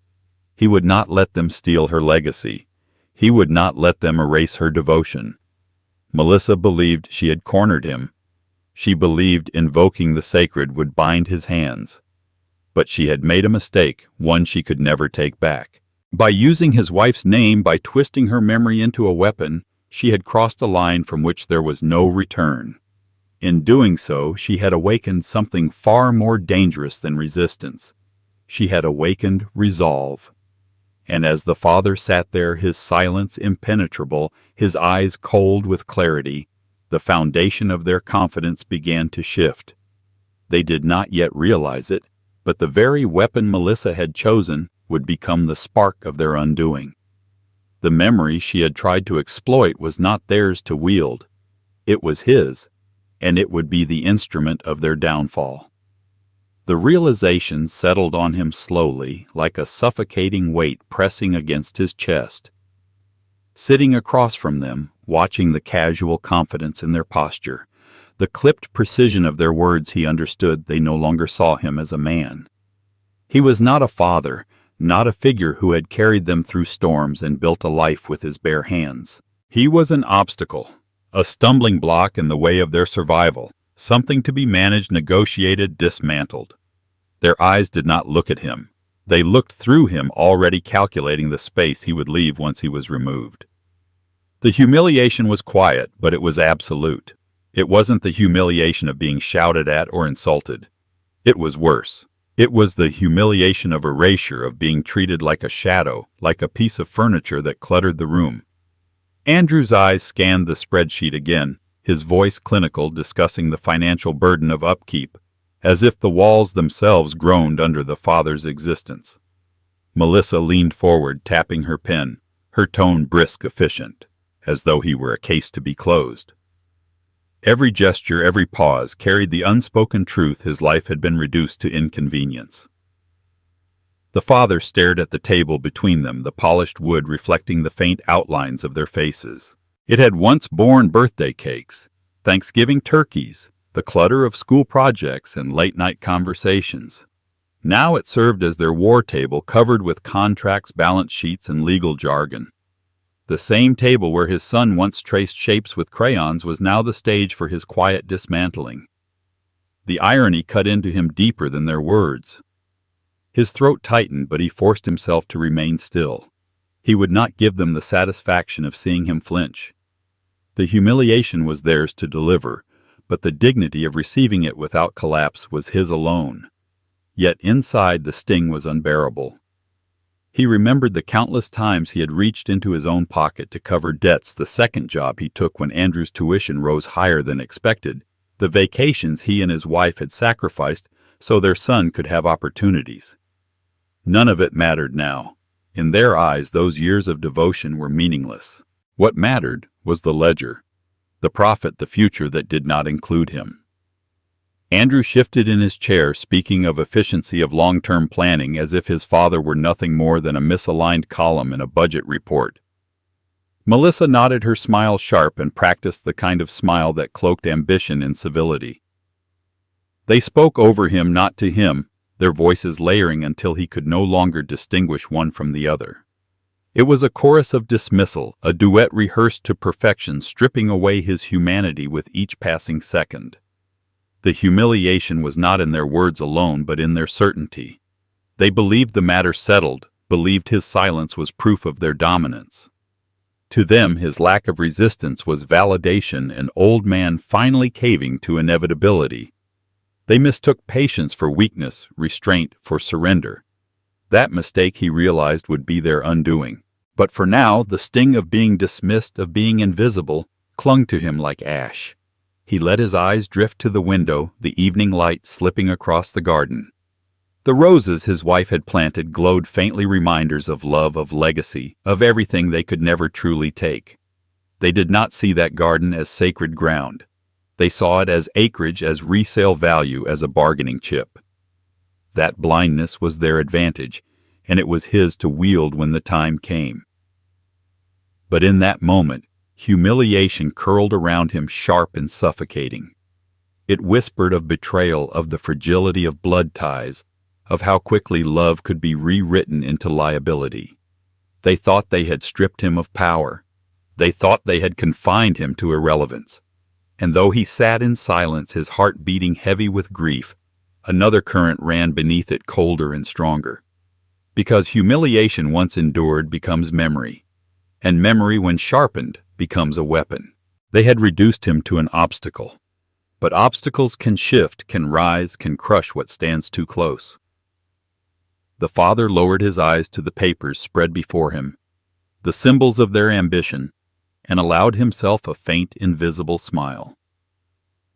He would not let them steal her legacy. He would not let them erase her devotion. Melissa believed she had cornered him. She believed invoking the sacred would bind his hands. But she had made a mistake, one she could never take back. By using his wife's name, by twisting her memory into a weapon, she had crossed a line from which there was no return. In doing so, she had awakened something far more dangerous than resistance. She had awakened resolve. And as the father sat there, his silence impenetrable, his eyes cold with clarity, the foundation of their confidence began to shift. They did not yet realize it, but the very weapon Melissa had chosen would become the spark of their undoing. The memory she had tried to exploit was not theirs to wield. It was his, and it would be the instrument of their downfall. The realization settled on him slowly, like a suffocating weight pressing against his chest. Sitting across from them, watching the casual confidence in their posture, the clipped precision of their words, he understood they no longer saw him as a man. He was not a father, not a figure who had carried them through storms and built a life with his bare hands. He was an obstacle, a stumbling block in the way of their survival, something to be managed, negotiated, dismantled. Their eyes did not look at him. They looked through him, already calculating the space he would leave once he was removed. The humiliation was quiet, but it was absolute. It wasn't the humiliation of being shouted at or insulted. It was worse. It was the humiliation of erasure, of being treated like a shadow, like a piece of furniture that cluttered the room. Andrew's eyes scanned the spreadsheet again, his voice clinical, discussing the financial burden of upkeep, as if the walls themselves groaned under the father's existence. Melissa leaned forward, tapping her pen, her tone brisk, efficient, as though he were a case to be closed. Every gesture, every pause, carried the unspoken truth his life had been reduced to inconvenience. The father stared at the table between them, the polished wood reflecting the faint outlines of their faces. It had once borne birthday cakes, Thanksgiving turkeys, the clutter of school projects and late-night conversations. Now it served as their war table, covered with contracts, balance sheets, and legal jargon. The same table where his son once traced shapes with crayons was now the stage for his quiet dismantling. The irony cut into him deeper than their words. His throat tightened, but he forced himself to remain still. He would not give them the satisfaction of seeing him flinch. The humiliation was theirs to deliver, but the dignity of receiving it without collapse was his alone. Yet inside the sting was unbearable. He remembered the countless times he had reached into his own pocket to cover debts, the second job he took when Andrew's tuition rose higher than expected, the vacations he and his wife had sacrificed so their son could have opportunities. None of it mattered now. In their eyes, those years of devotion were meaningless. What mattered was the ledger, the profit, the future that did not include him. Andrew shifted in his chair, speaking of efficiency, of long-term planning, as if his father were nothing more than a misaligned column in a budget report. Melissa nodded, her smile sharp, and practiced the kind of smile that cloaked ambition in civility. They spoke over him, not to him, their voices layering until he could no longer distinguish one from the other. It was a chorus of dismissal, a duet rehearsed to perfection, stripping away his humanity with each passing second. The humiliation was not in their words alone, but in their certainty. They believed the matter settled, believed his silence was proof of their dominance. To them, his lack of resistance was validation, an old man finally caving to inevitability. They mistook patience for weakness, restraint for surrender. That mistake, he realized, would be their undoing. But for now, the sting of being dismissed, of being invisible, clung to him like ash. He let his eyes drift to the window, the evening light slipping across the garden. The roses his wife had planted glowed faintly, reminders of love, of legacy, of everything they could never truly take. They did not see that garden as sacred ground. They saw it as acreage, as resale value, as a bargaining chip. That blindness was their advantage, and it was his to wield when the time came. But in that moment, humiliation curled around him, sharp and suffocating. It whispered of betrayal, of the fragility of blood ties, of how quickly love could be rewritten into liability. They thought they had stripped him of power. They thought they had confined him to irrelevance. And though he sat in silence, his heart beating heavy with grief, another current ran beneath it, colder and stronger. Because humiliation once endured becomes memory, and memory, when sharpened, becomes a weapon. They had reduced him to an obstacle. But obstacles can shift, can rise, can crush what stands too close. The father lowered his eyes to the papers spread before him, the symbols of their ambition, and allowed himself a faint, invisible smile.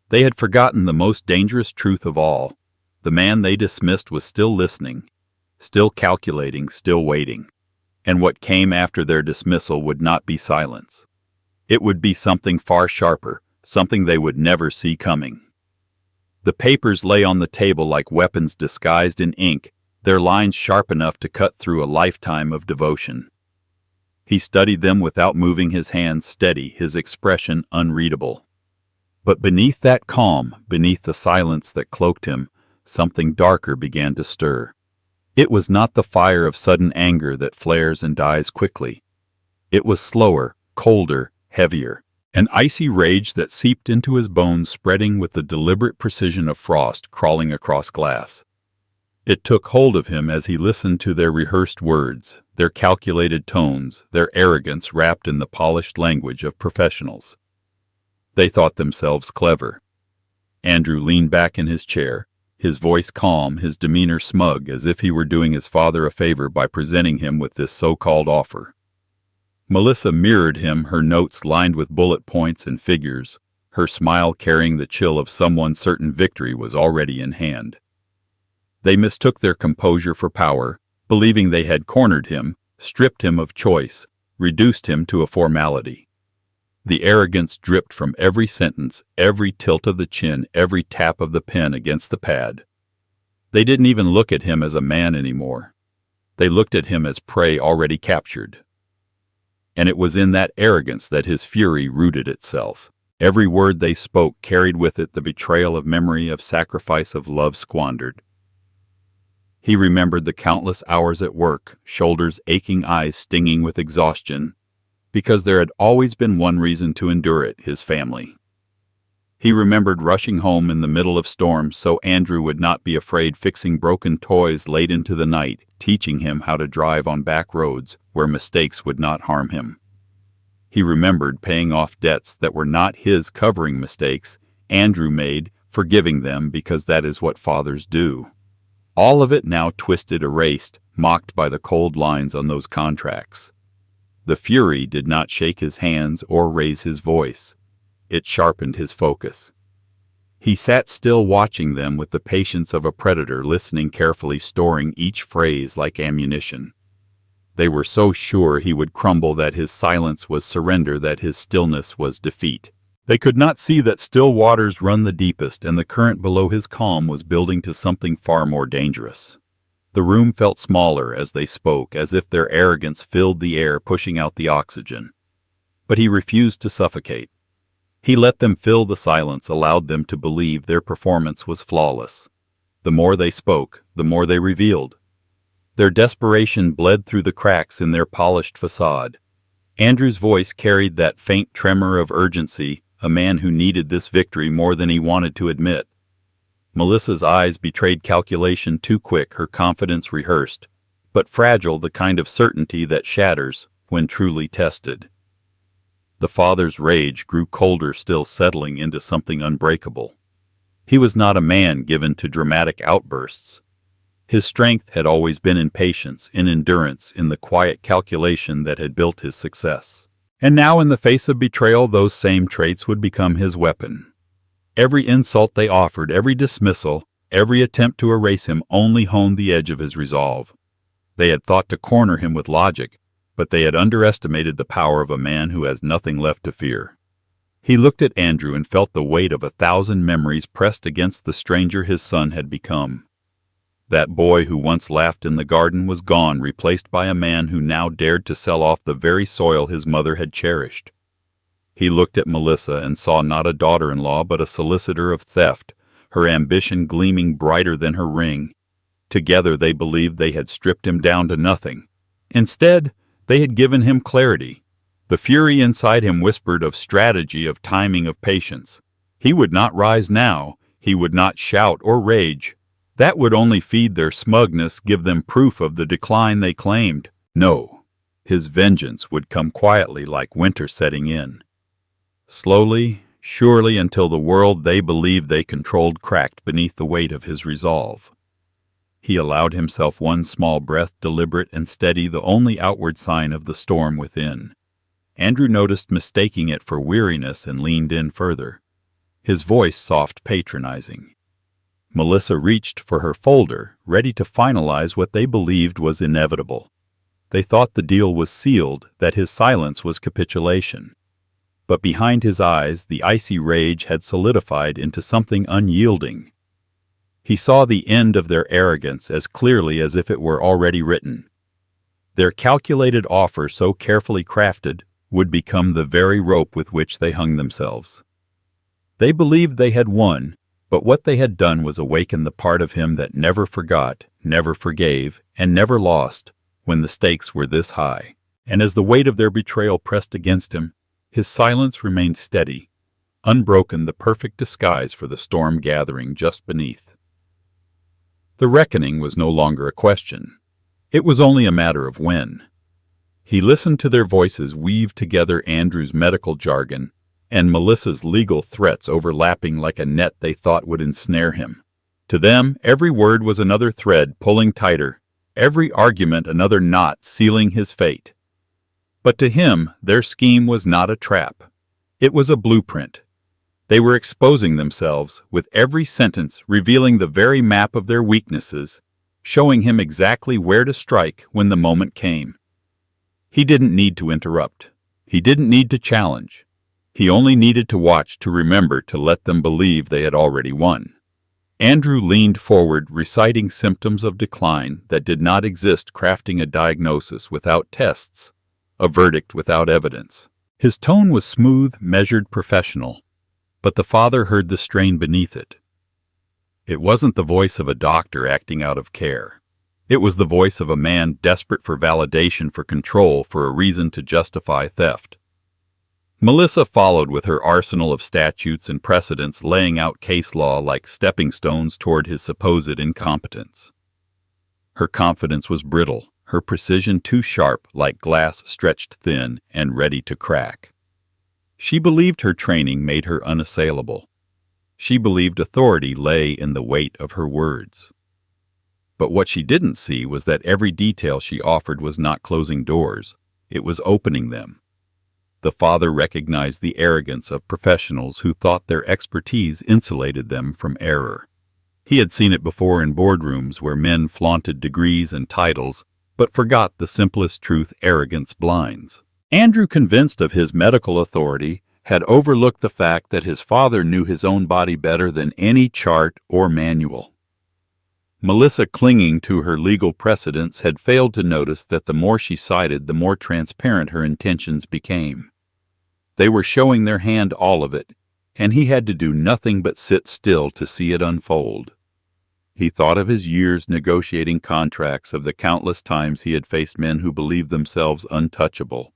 They had forgotten the most dangerous truth of all. The man they dismissed was still listening, still calculating, still waiting. And what came after their dismissal would not be silence. It would be something far sharper, something they would never see coming. The papers lay on the table like weapons disguised in ink, their lines sharp enough to cut through a lifetime of devotion. He studied them without moving his hands, steady, his expression unreadable. But beneath that calm, beneath the silence that cloaked him, something darker began to stir. It was not the fire of sudden anger that flares and dies quickly. It was slower, colder, heavier, an icy rage that seeped into his bones, spreading with the deliberate precision of frost crawling across glass. It took hold of him as he listened to their rehearsed words, their calculated tones, their arrogance wrapped in the polished language of professionals. They thought themselves clever. Andrew leaned back in his chair, his voice calm, his demeanor smug, as if he were doing his father a favor by presenting him with this so-called offer. Melissa mirrored him, her notes lined with bullet points and figures, her smile carrying the chill of someone certain victory was already in hand. They mistook their composure for power, believing they had cornered him, stripped him of choice, reduced him to a formality. The arrogance dripped from every sentence, every tilt of the chin, every tap of the pen against the pad. They didn't even look at him as a man anymore. They looked at him as prey already captured. And it was in that arrogance that his fury rooted itself. Every word they spoke carried with it the betrayal of memory, of sacrifice, of love squandered. He remembered the countless hours at work, shoulders aching, eyes stinging with exhaustion, because there had always been one reason to endure it, his family. He remembered rushing home in the middle of storms so Andrew would not be afraid, fixing broken toys late into the night, teaching him how to drive on back roads where mistakes would not harm him. He remembered paying off debts that were not his, covering mistakes Andrew made, forgiving them because that is what fathers do. All of it now twisted, erased, mocked by the cold lines on those contracts. The fury did not shake his hands or raise his voice. It sharpened his focus. He sat still, watching them with the patience of a predator, listening carefully, storing each phrase like ammunition. They were so sure he would crumble that his silence was surrender, that his stillness was defeat. They could not see that still waters run the deepest, and the current below his calm was building to something far more dangerous. The room felt smaller as they spoke, as if their arrogance filled the air, pushing out the oxygen. But he refused to suffocate. He let them fill the silence, allowed them to believe their performance was flawless. The more they spoke, the more they revealed. Their desperation bled through the cracks in their polished facade. Andrew's voice carried that faint tremor of urgency, a man who needed this victory more than he wanted to admit. Melissa's eyes betrayed calculation too quick, her confidence rehearsed, but fragile, the kind of certainty that shatters when truly tested. The father's rage grew colder, still settling into something unbreakable. He was not a man given to dramatic outbursts. His strength had always been in patience, in endurance, in the quiet calculation that had built his success. And now, in the face of betrayal, those same traits would become his weapon. Every insult they offered, every dismissal, every attempt to erase him only honed the edge of his resolve. They had thought to corner him with logic, but they had underestimated the power of a man who has nothing left to fear. He looked at Andrew and felt the weight of 1,000 memories pressed against the stranger his son had become. That boy who once laughed in the garden was gone, replaced by a man who now dared to sell off the very soil his mother had cherished. He looked at Melissa and saw not a daughter-in-law but a solicitor of theft, her ambition gleaming brighter than her ring. Together they believed they had stripped him down to nothing. Instead, they had given him clarity. The fury inside him whispered of strategy, of timing, of patience. He would not rise now. He would not shout or rage. That would only feed their smugness, give them proof of the decline they claimed. No, his vengeance would come quietly, like winter setting in. Slowly, surely, until the world they believed they controlled cracked beneath the weight of his resolve. He allowed himself one small breath, deliberate and steady, the only outward sign of the storm within. Andrew noticed, mistaking it for weariness, and leaned in further, his voice soft, patronizing. Melissa reached for her folder, ready to finalize what they believed was inevitable. They thought the deal was sealed, that his silence was capitulation. But behind his eyes, the icy rage had solidified into something unyielding. He saw the end of their arrogance as clearly as if it were already written. Their calculated offer, so carefully crafted, would become the very rope with which they hung themselves. They believed they had won, but what they had done was awaken the part of him that never forgot, never forgave, and never lost when the stakes were this high. And as the weight of their betrayal pressed against him, his silence remained steady, unbroken, the perfect disguise for the storm gathering just beneath. The reckoning was no longer a question. It was only a matter of when. He listened to their voices weave together, Andrew's medical jargon and Melissa's legal threats overlapping like a net they thought would ensnare him. To them, every word was another thread pulling tighter, every argument another knot sealing his fate. But to him, their scheme was not a trap. It was a blueprint. They were exposing themselves, with every sentence revealing the very map of their weaknesses, showing him exactly where to strike when the moment came. He didn't need to interrupt. He didn't need to challenge. He only needed to watch, to remember, to let them believe they had already won. Andrew leaned forward, reciting symptoms of decline that did not exist, crafting a diagnosis without tests, a verdict without evidence. His tone was smooth, measured, professional, but the father heard the strain beneath it. It wasn't the voice of a doctor acting out of care. It was the voice of a man desperate for validation, for control, for a reason to justify theft. Melissa followed with her arsenal of statutes and precedents, laying out case law like stepping stones toward his supposed incompetence. Her confidence was brittle, her precision too sharp, like glass stretched thin and ready to crack. She believed her training made her unassailable. She believed authority lay in the weight of her words. But what she didn't see was that every detail she offered was not closing doors, it was opening them. The father recognized the arrogance of professionals who thought their expertise insulated them from error. He had seen it before in boardrooms where men flaunted degrees and titles, but forgot the simplest truth: arrogance blinds. Andrew, convinced of his medical authority, had overlooked the fact that his father knew his own body better than any chart or manual. Melissa, clinging to her legal precedents, had failed to notice that the more she cited, the more transparent her intentions became. They were showing their hand, all of it, and he had to do nothing but sit still to see it unfold. He thought of his years negotiating contracts, of the countless times he had faced men who believed themselves untouchable.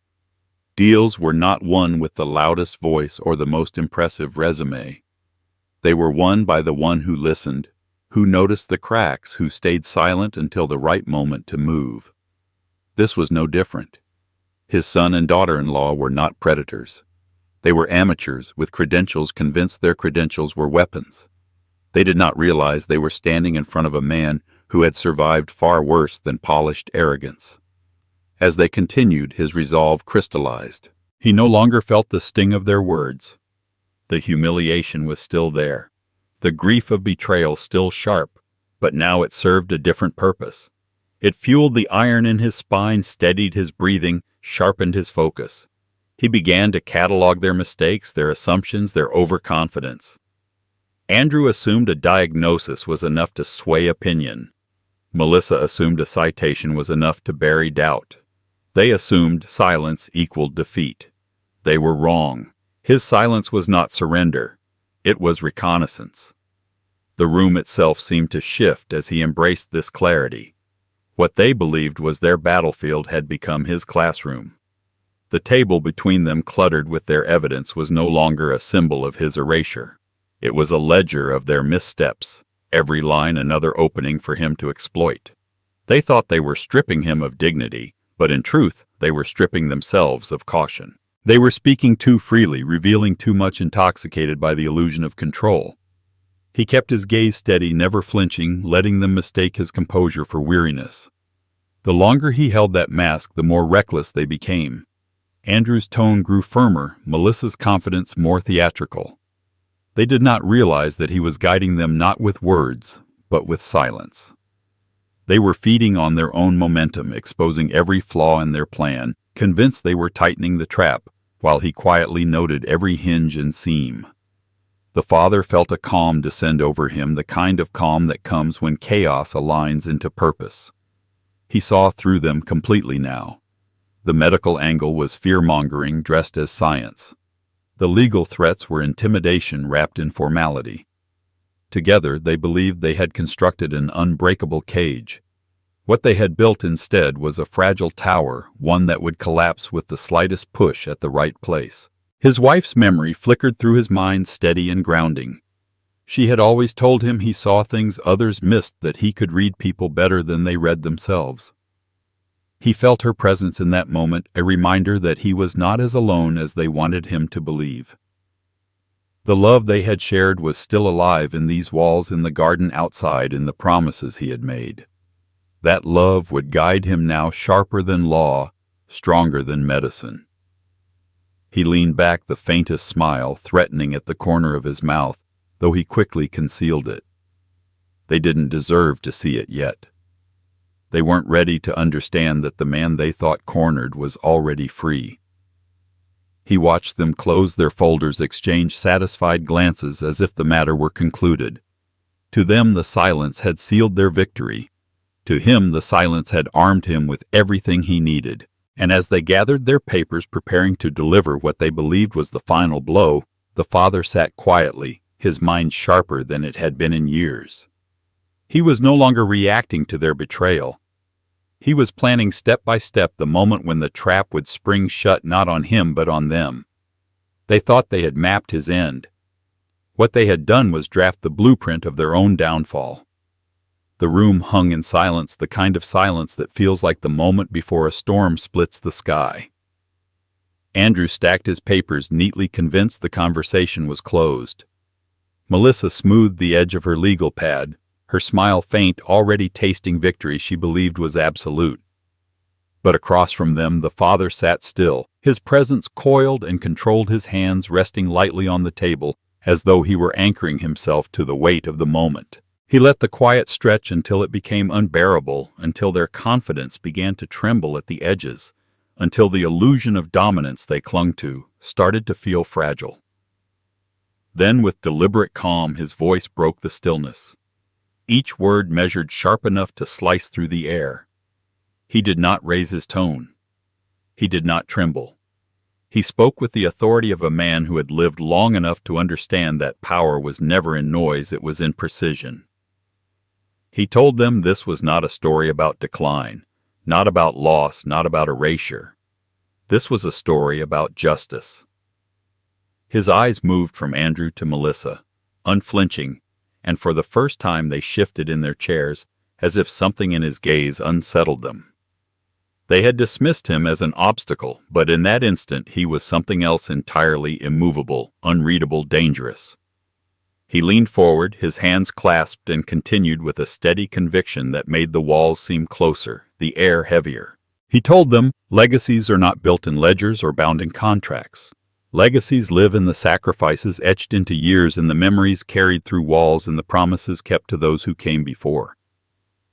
Deals were not won with the loudest voice or the most impressive resume. They were won by the one who listened, who noticed the cracks, who stayed silent until the right moment to move. This was no different. His son and daughter-in-law were not predators. They were amateurs with credentials convinced their credentials were weapons. They did not realize they were standing in front of a man who had survived far worse than polished arrogance. As they continued, his resolve crystallized. He no longer felt the sting of their words. The humiliation was still there. The grief of betrayal still sharp, but now it served a different purpose. It fueled the iron in his spine, steadied his breathing, sharpened his focus. He began to catalog their mistakes, their assumptions, their overconfidence. Andrew assumed a diagnosis was enough to sway opinion. Melissa assumed a citation was enough to bury doubt. They assumed silence equaled defeat. They were wrong. His silence was not surrender. It was reconnaissance. The room itself seemed to shift as he embraced this clarity. What they believed was their battlefield had become his classroom. The table between them, cluttered with their evidence, was no longer a symbol of his erasure. It was a ledger of their missteps, every line another opening for him to exploit. They thought they were stripping him of dignity, but in truth, they were stripping themselves of caution. They were speaking too freely, revealing too much, intoxicated by the illusion of control. He kept his gaze steady, never flinching, letting them mistake his composure for weariness. The longer he held that mask, the more reckless they became. Andrew's tone grew firmer, Melissa's confidence more theatrical. They did not realize that he was guiding them not with words, but with silence. They were feeding on their own momentum, exposing every flaw in their plan, convinced they were tightening the trap, while he quietly noted every hinge and seam. The father felt a calm descend over him, the kind of calm that comes when chaos aligns into purpose. He saw through them completely now. The medical angle was fear-mongering dressed as science. The legal threats were intimidation wrapped in formality. Together, they believed they had constructed an unbreakable cage. What they had built instead was a fragile tower, one that would collapse with the slightest push at the right place. His wife's memory flickered through his mind, steady and grounding. She had always told him he saw things others missed, that he could read people better than they read themselves. He felt her presence in that moment, a reminder that he was not as alone as they wanted him to believe. The love they had shared was still alive in these walls, in the garden outside, in the promises he had made. That love would guide him now, sharper than law, stronger than medicine. He leaned back, the faintest smile threatening at the corner of his mouth, though he quickly concealed it. They didn't deserve to see it yet. They weren't ready to understand that the man they thought cornered was already free. He watched them close their folders, exchange satisfied glances as if the matter were concluded. To them the silence had sealed their victory. To him the silence had armed him with everything he needed. And as they gathered their papers, preparing to deliver what they believed was the final blow, the father sat quietly, his mind sharper than it had been in years. He was no longer reacting to their betrayal. He was planning step by step the moment when the trap would spring shut, not on him but on them. They thought they had mapped his end. What they had done was draft the blueprint of their own downfall. The room hung in silence, the kind of silence that feels like the moment before a storm splits the sky. Andrew stacked his papers neatly, convinced the conversation was closed. Melissa smoothed the edge of her legal pad, her smile faint, already tasting victory she believed was absolute. But across from them the father sat still, his presence coiled and controlled, his hands resting lightly on the table, as though he were anchoring himself to the weight of the moment. He let the quiet stretch until it became unbearable, until their confidence began to tremble at the edges, until the illusion of dominance they clung to started to feel fragile. Then, with deliberate calm, his voice broke the stillness. Each word measured sharp enough to slice through the air. He did not raise his tone. He did not tremble. He spoke with the authority of a man who had lived long enough to understand that power was never in noise, it was in precision. He told them this was not a story about decline, not about loss, not about erasure. This was a story about justice. His eyes moved from Andrew to Melissa, unflinching, and for the first time they shifted in their chairs, as if something in his gaze unsettled them. They had dismissed him as an obstacle, but in that instant he was something else entirely immovable, unreadable, dangerous. He leaned forward, his hands clasped, and continued with a steady conviction that made the walls seem closer, the air heavier. He told them, legacies are not built in ledgers or bound in contracts. Legacies live in the sacrifices etched into years, in the memories carried through walls, and the promises kept to those who came before.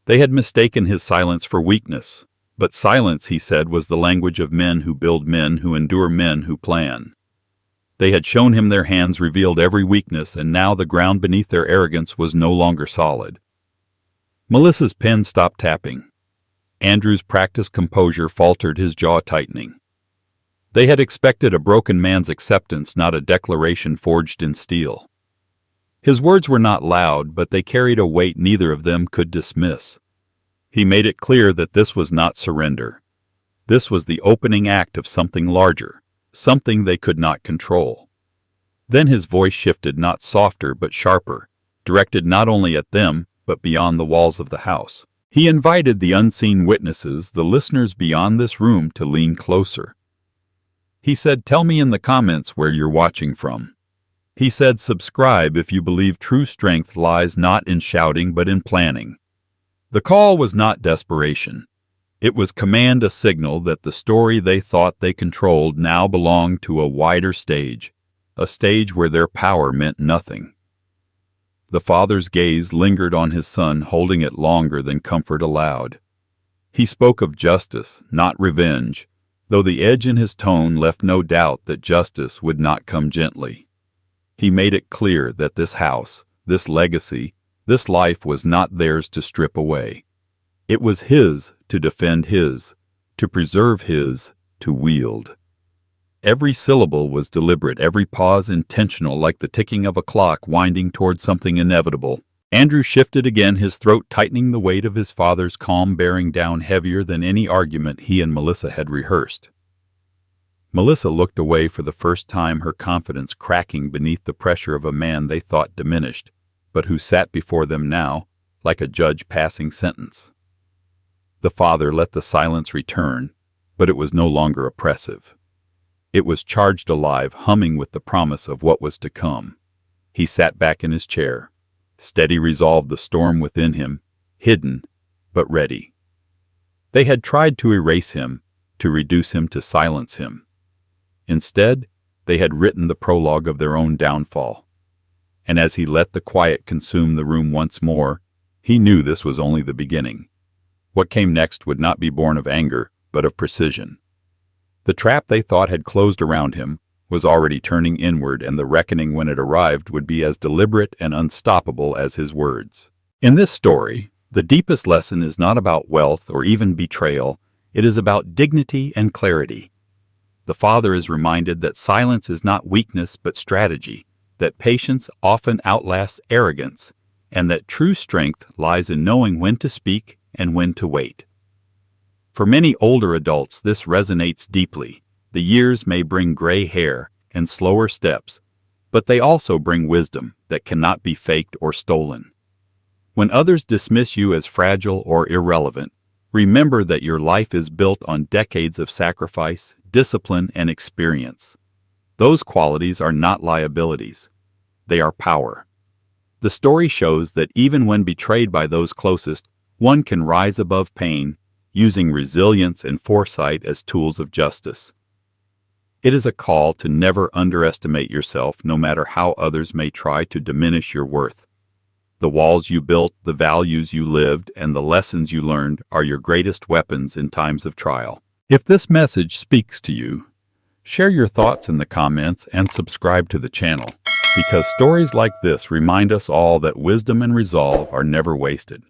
They had mistaken his silence for weakness. But silence, he said, was the language of men who build, men who endure, men who plan. They had shown him their hands revealed every weakness, and now the ground beneath their arrogance was no longer solid. Melissa's pen stopped tapping. Andrew's practiced composure faltered, his jaw tightening. They had expected a broken man's acceptance, not a declaration forged in steel. His words were not loud, but they carried a weight neither of them could dismiss. He made it clear that this was not surrender. This was the opening act of something larger, something they could not control. Then his voice shifted, not softer but sharper, directed not only at them, but beyond the walls of the house. He invited the unseen witnesses, the listeners beyond this room, to lean closer. He said, tell me in the comments where you're watching from. He said, subscribe if you believe true strength lies not in shouting but in planning. The call was not desperation. It was command, a signal that the story they thought they controlled now belonged to a wider stage, a stage where their power meant nothing. The father's gaze lingered on his son, holding it longer than comfort allowed. He spoke of justice, not revenge, though the edge in his tone left no doubt that justice would not come gently. He made it clear that this house, this legacy, this life was not theirs to strip away. It was his to defend, his to preserve, his to wield. Every syllable was deliberate, every pause intentional, like the ticking of a clock winding toward something inevitable. Andrew shifted again, his throat tightening, the weight of his father's calm bearing down heavier than any argument he and Melissa had rehearsed. Melissa looked away for the first time, her confidence cracking beneath the pressure of a man they thought diminished, but who sat before them now, like a judge passing sentence. The father let the silence return, but it was no longer oppressive. It was charged alive, humming with the promise of what was to come. He sat back in his chair, steady resolve, the storm within him, hidden, but ready. They had tried to erase him, to reduce him, to silence him. Instead, they had written the prologue of their own downfall. And as he let the quiet consume the room once more, he knew this was only the beginning. What came next would not be born of anger, but of precision. The trap they thought had closed around him was already turning inward, and the reckoning, when it arrived, would be as deliberate and unstoppable as his words. In this story, the deepest lesson is not about wealth or even betrayal. It is about dignity and clarity. The father is reminded that silence is not weakness but strategy, that patience often outlasts arrogance, and that true strength lies in knowing when to speak and when to wait. For many older adults, this resonates deeply. The years may bring gray hair and slower steps, but they also bring wisdom that cannot be faked or stolen. When others dismiss you as fragile or irrelevant, remember that your life is built on decades of sacrifice, discipline, and experience. Those qualities are not liabilities. They are power. The story shows that even when betrayed by those closest, one can rise above pain, using resilience and foresight as tools of justice. It is a call to never underestimate yourself, no matter how others may try to diminish your worth. The walls you built, the values you lived, and the lessons you learned are your greatest weapons in times of trial. If this message speaks to you, share your thoughts in the comments and subscribe to the channel, because stories like this remind us all that wisdom and resolve are never wasted.